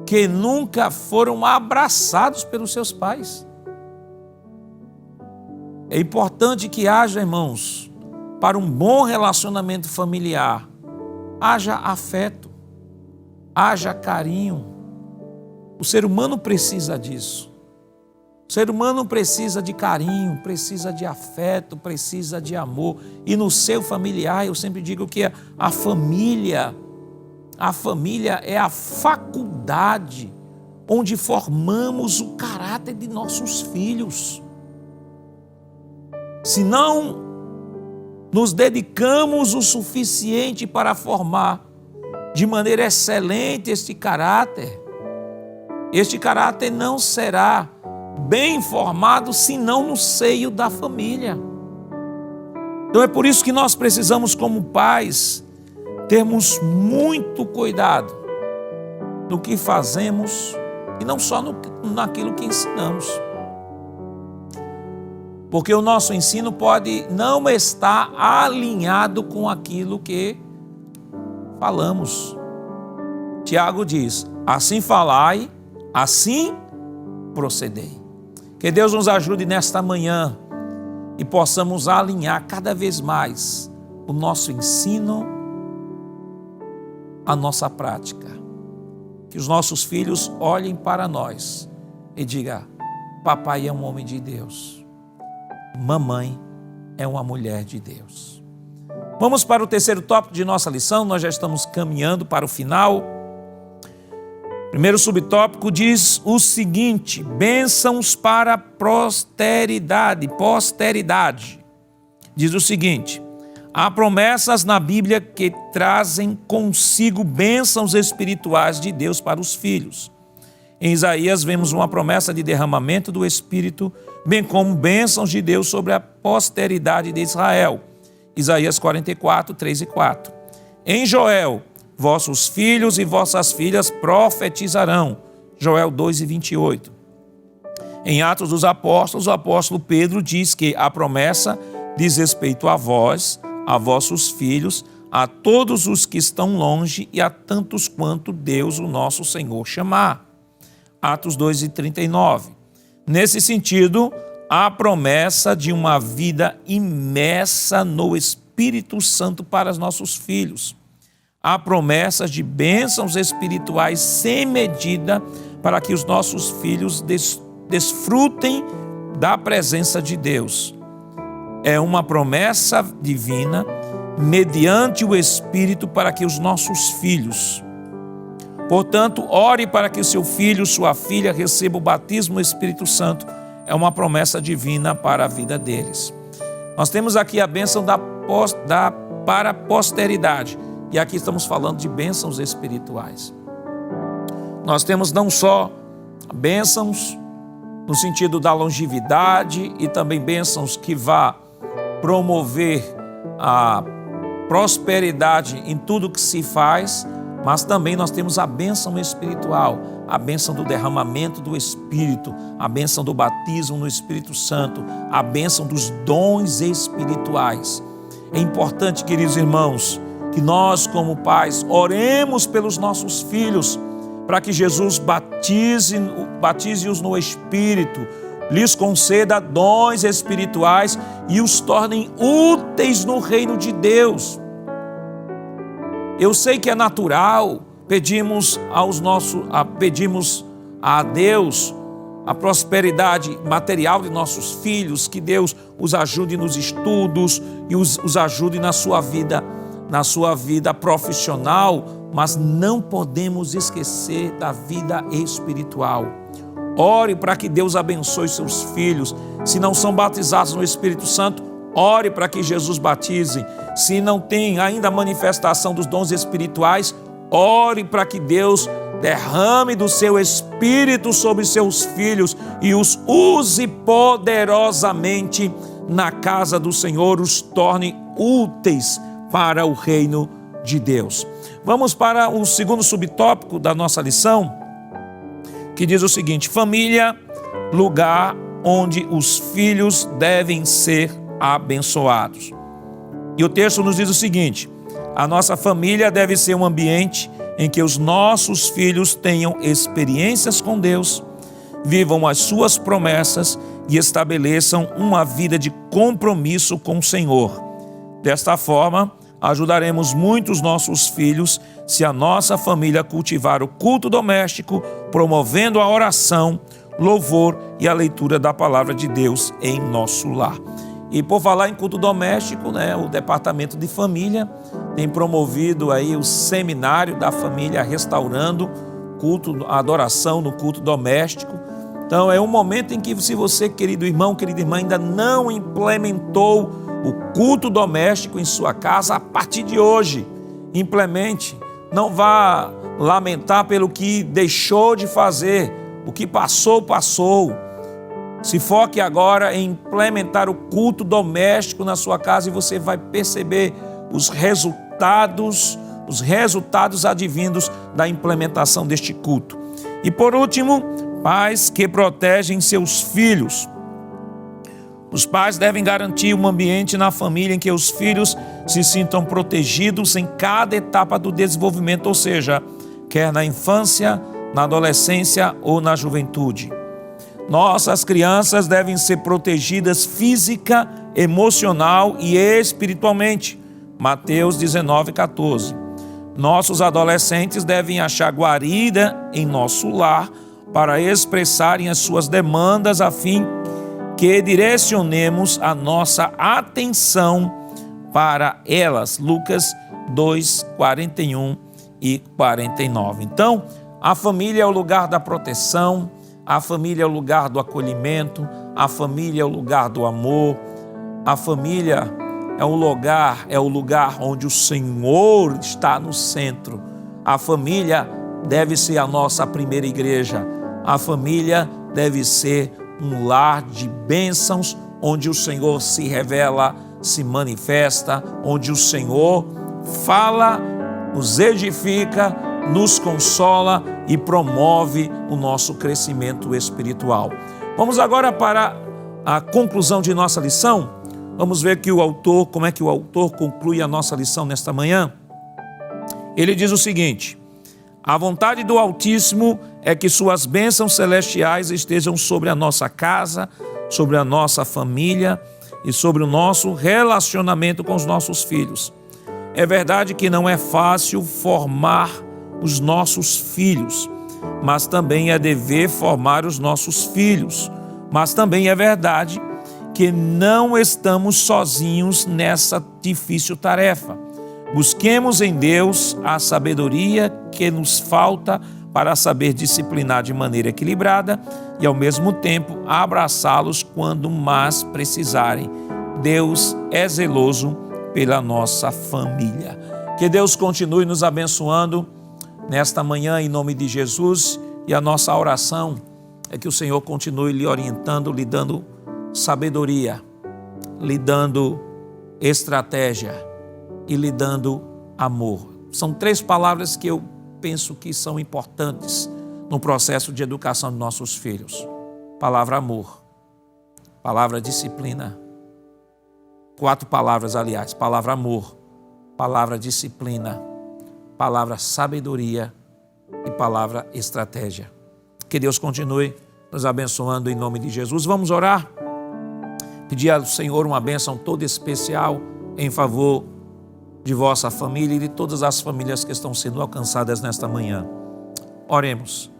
que nunca foram abraçados pelos seus pais. É importante que haja, irmãos, para um bom relacionamento familiar, haja afeto, haja carinho. O ser humano precisa disso. O ser humano precisa de carinho, precisa de afeto, precisa de amor. E no seu familiar, eu sempre digo que a família é a faculdade onde formamos o caráter de nossos filhos. Se não nos dedicamos o suficiente para formar de maneira excelente este caráter não será bem formado senão no seio da família. Então é por isso que nós precisamos, como pais, termos muito cuidado no que fazemos e não só naquilo que ensinamos. Porque o nosso ensino pode não estar alinhado com aquilo que falamos. Tiago diz: assim falai, assim procedei. Que Deus nos ajude nesta manhã e possamos alinhar cada vez mais o nosso ensino, a nossa prática. Que os nossos filhos olhem para nós e digam: papai é um homem de Deus, mamãe é uma mulher de Deus. Vamos para o terceiro tópico de nossa lição, nós já estamos caminhando para o final. Primeiro subtópico diz o seguinte: bênçãos para posteridade. Diz o seguinte: há promessas na Bíblia que trazem consigo bênçãos espirituais de Deus para os filhos. Em Isaías vemos uma promessa de derramamento do Espírito, bem como bênçãos de Deus sobre a posteridade de Israel. Isaías 44, 3 e 4. Em Joel, vossos filhos e vossas filhas profetizarão. Joel 2 e 28. Em Atos dos Apóstolos, o apóstolo Pedro diz que a promessa diz respeito a vós, a vossos filhos, a todos os que estão longe e a tantos quanto Deus, o nosso Senhor, chamar. Atos 2 e 39. Nesse sentido, há a promessa de uma vida imersa no Espírito Santo para os nossos filhos. Há promessas de bênçãos espirituais sem medida para que os nossos filhos desfrutem da presença de Deus. É uma promessa divina mediante o Espírito para que os nossos filhos. Portanto, ore para que o seu filho, sua filha, receba o batismo no Espírito Santo. É uma promessa divina para a vida deles. Nós temos aqui a bênção para a posteridade. E aqui estamos falando de bênçãos espirituais. Nós temos não só bênçãos no sentido da longevidade e também bênçãos que vá promover a prosperidade em tudo que se faz, mas também nós temos a bênção espiritual, a bênção do derramamento do Espírito, a bênção do batismo no Espírito Santo, a bênção dos dons espirituais. É importante, queridos irmãos, que nós, como pais, oremos pelos nossos filhos, para que Jesus batize-os no Espírito, lhes conceda dons espirituais e os tornem úteis no reino de Deus. Eu sei que é natural, pedimos a Deus a prosperidade material de nossos filhos, que Deus os ajude nos estudos e os ajude na sua vida profissional, mas não podemos esquecer da vida espiritual. Ore para que Deus abençoe seus filhos. Se não são batizados no Espírito Santo, ore para que Jesus batize. Se não tem ainda a manifestação dos dons espirituais, ore para que Deus derrame do seu Espírito sobre seus filhos e os use poderosamente na casa do Senhor, os torne úteis para o reino de Deus. Vamos para o segundo subtópico da nossa lição, que diz o seguinte: família, lugar onde os filhos devem ser abençoados. E o texto nos diz o seguinte: a nossa família deve ser um ambiente em que os nossos filhos tenham experiências com Deus, vivam as suas promessas e estabeleçam uma vida de compromisso com o Senhor. Desta forma, ajudaremos muito os nossos filhos se a nossa família cultivar o culto doméstico, promovendo a oração, louvor e a leitura da palavra de Deus em nosso lar. E por falar em culto doméstico, o Departamento de Família tem promovido aí o seminário da família restaurando culto, adoração no culto doméstico. Então é um momento em que, se você, querido irmão, querida irmã, ainda não implementou o culto doméstico em sua casa, a partir de hoje, implemente. Não vá lamentar pelo que deixou de fazer, o que passou, passou. Se foque agora em implementar o culto doméstico na sua casa e você vai perceber os resultados advindos da implementação deste culto. E por último, pais que protegem seus filhos. Os pais devem garantir um ambiente na família em que os filhos se sintam protegidos em cada etapa do desenvolvimento, ou seja, quer na infância, na adolescência ou na juventude. Nossas crianças devem ser protegidas física, emocional e espiritualmente. Mateus 19:14. Nossos adolescentes devem achar guarida em nosso lar para expressarem as suas demandas a fim que direcionemos a nossa atenção para elas. Lucas 2:41 e 49. Então, a família é o lugar da proteção, a família é o lugar do acolhimento, a família é o lugar do amor, a família é o lugar onde o Senhor está no centro. A família deve ser a nossa primeira igreja. A família deve ser um lar de bênçãos, onde o Senhor se revela, se manifesta, onde o Senhor fala, nos edifica, nos consola e promove o nosso crescimento espiritual. Vamos agora para a conclusão de nossa lição. Vamos ver como é que o autor conclui a nossa lição nesta manhã. Ele diz o seguinte: a vontade do Altíssimo é que suas bênçãos celestiais estejam sobre a nossa casa, sobre a nossa família e sobre o nosso relacionamento com os nossos filhos. É verdade que não é fácil formar os nossos filhos, mas também é dever formar os nossos filhos. Mas também é verdade que não estamos sozinhos nessa difícil tarefa. Busquemos em Deus a sabedoria que nos falta para saber disciplinar de maneira equilibrada e, ao mesmo tempo, abraçá-los quando mais precisarem. Deus é zeloso pela nossa família. Que Deus continue nos abençoando nesta manhã, em nome de Jesus, e a nossa oração é que o Senhor continue lhe orientando, lhe dando sabedoria, lhe dando estratégia e lhe dando amor. São 3 palavras que eu penso que são importantes no processo de educação de nossos filhos. Palavra amor, palavra disciplina. 4 palavras, aliás: palavra amor, palavra disciplina, palavra sabedoria e palavra estratégia. Que Deus continue nos abençoando em nome de Jesus. Vamos orar? Pedir ao Senhor uma bênção toda especial em favor de vossa família e de todas as famílias que estão sendo alcançadas nesta manhã. Oremos.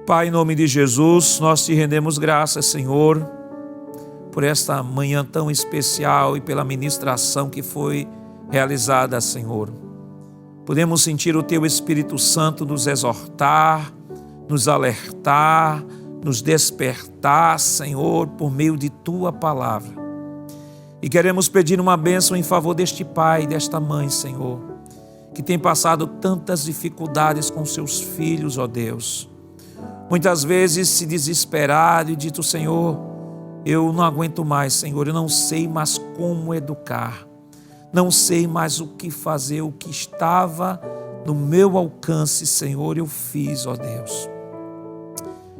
Pai, em nome de Jesus, nós te rendemos graças, Senhor, por esta manhã tão especial e pela ministração que foi realizada, Senhor. Podemos sentir o Teu Espírito Santo nos exortar, nos alertar, nos despertar, Senhor, por meio de Tua palavra. E queremos pedir uma bênção em favor deste pai e desta mãe, Senhor, que tem passado tantas dificuldades com seus filhos, ó Deus. Muitas vezes se desesperado e dito: Senhor, eu não aguento mais, Senhor, eu não sei mais como educar, não sei mais o que fazer, o que estava no meu alcance, Senhor, eu fiz, ó Deus.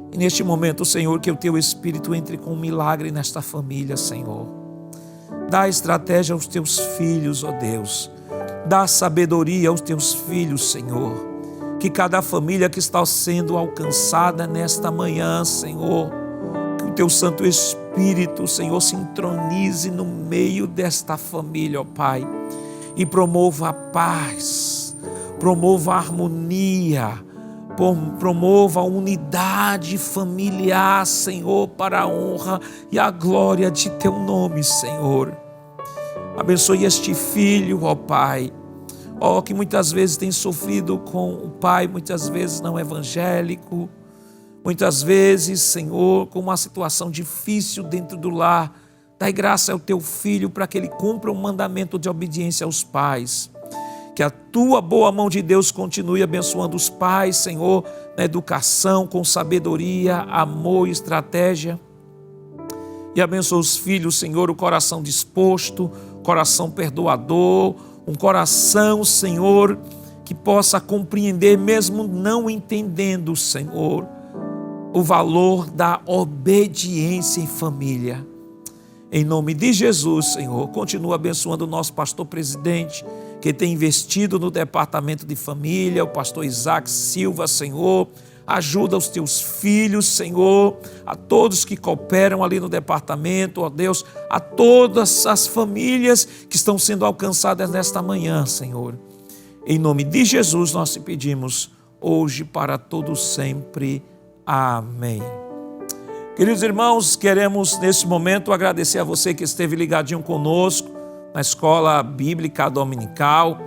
E neste momento, Senhor, que o Teu Espírito entre com um milagre nesta família, Senhor. Dá estratégia aos Teus filhos, ó Deus. Dá sabedoria aos Teus filhos, Senhor. Que cada família que está sendo alcançada nesta manhã, Senhor, que o Teu Santo Espírito, Senhor, se entronize no meio desta família, ó Pai, e promova a paz, promova a harmonia, promova a unidade familiar, Senhor, para a honra e a glória de Teu nome, Senhor. Abençoe este filho, ó Pai, ó, que muitas vezes tem sofrido com o pai, muitas vezes não evangélico, muitas vezes, Senhor, com uma situação difícil dentro do lar. Dai graça ao Teu filho para que ele cumpra o mandamento de obediência aos pais. Que a Tua boa mão de Deus continue abençoando os pais, Senhor, na educação, com sabedoria, amor e estratégia. E abençoa os filhos, Senhor, o coração disposto, coração perdoador, um coração, Senhor, que possa compreender, mesmo não entendendo, Senhor, o valor da obediência em família. Em nome de Jesus, Senhor, continua abençoando o nosso pastor presidente, que tem investido no departamento de família, o pastor Isaac Silva, Senhor. Ajuda os Teus filhos, Senhor, a todos que cooperam ali no departamento, ó Deus, a todas as famílias que estão sendo alcançadas nesta manhã, Senhor. Em nome de Jesus nós te pedimos, hoje para todos sempre. Amém. Queridos irmãos, queremos nesse momento agradecer a você que esteve ligadinho conosco na Escola Bíblica Dominical.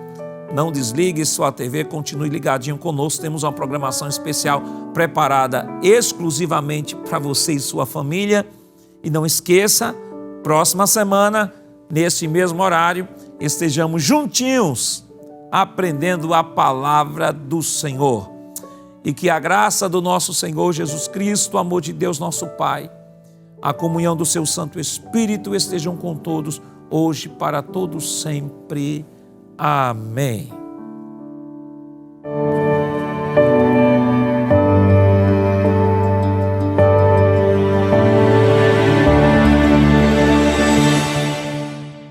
Não desligue sua TV, continue ligadinho conosco. Temos uma programação especial preparada exclusivamente para você e sua família. E não esqueça, próxima semana, nesse mesmo horário, estejamos juntinhos aprendendo a palavra do Senhor. E que a graça do nosso Senhor Jesus Cristo, o amor de Deus nosso Pai, a comunhão do seu Santo Espírito estejam com todos, hoje para todos sempre. Amém.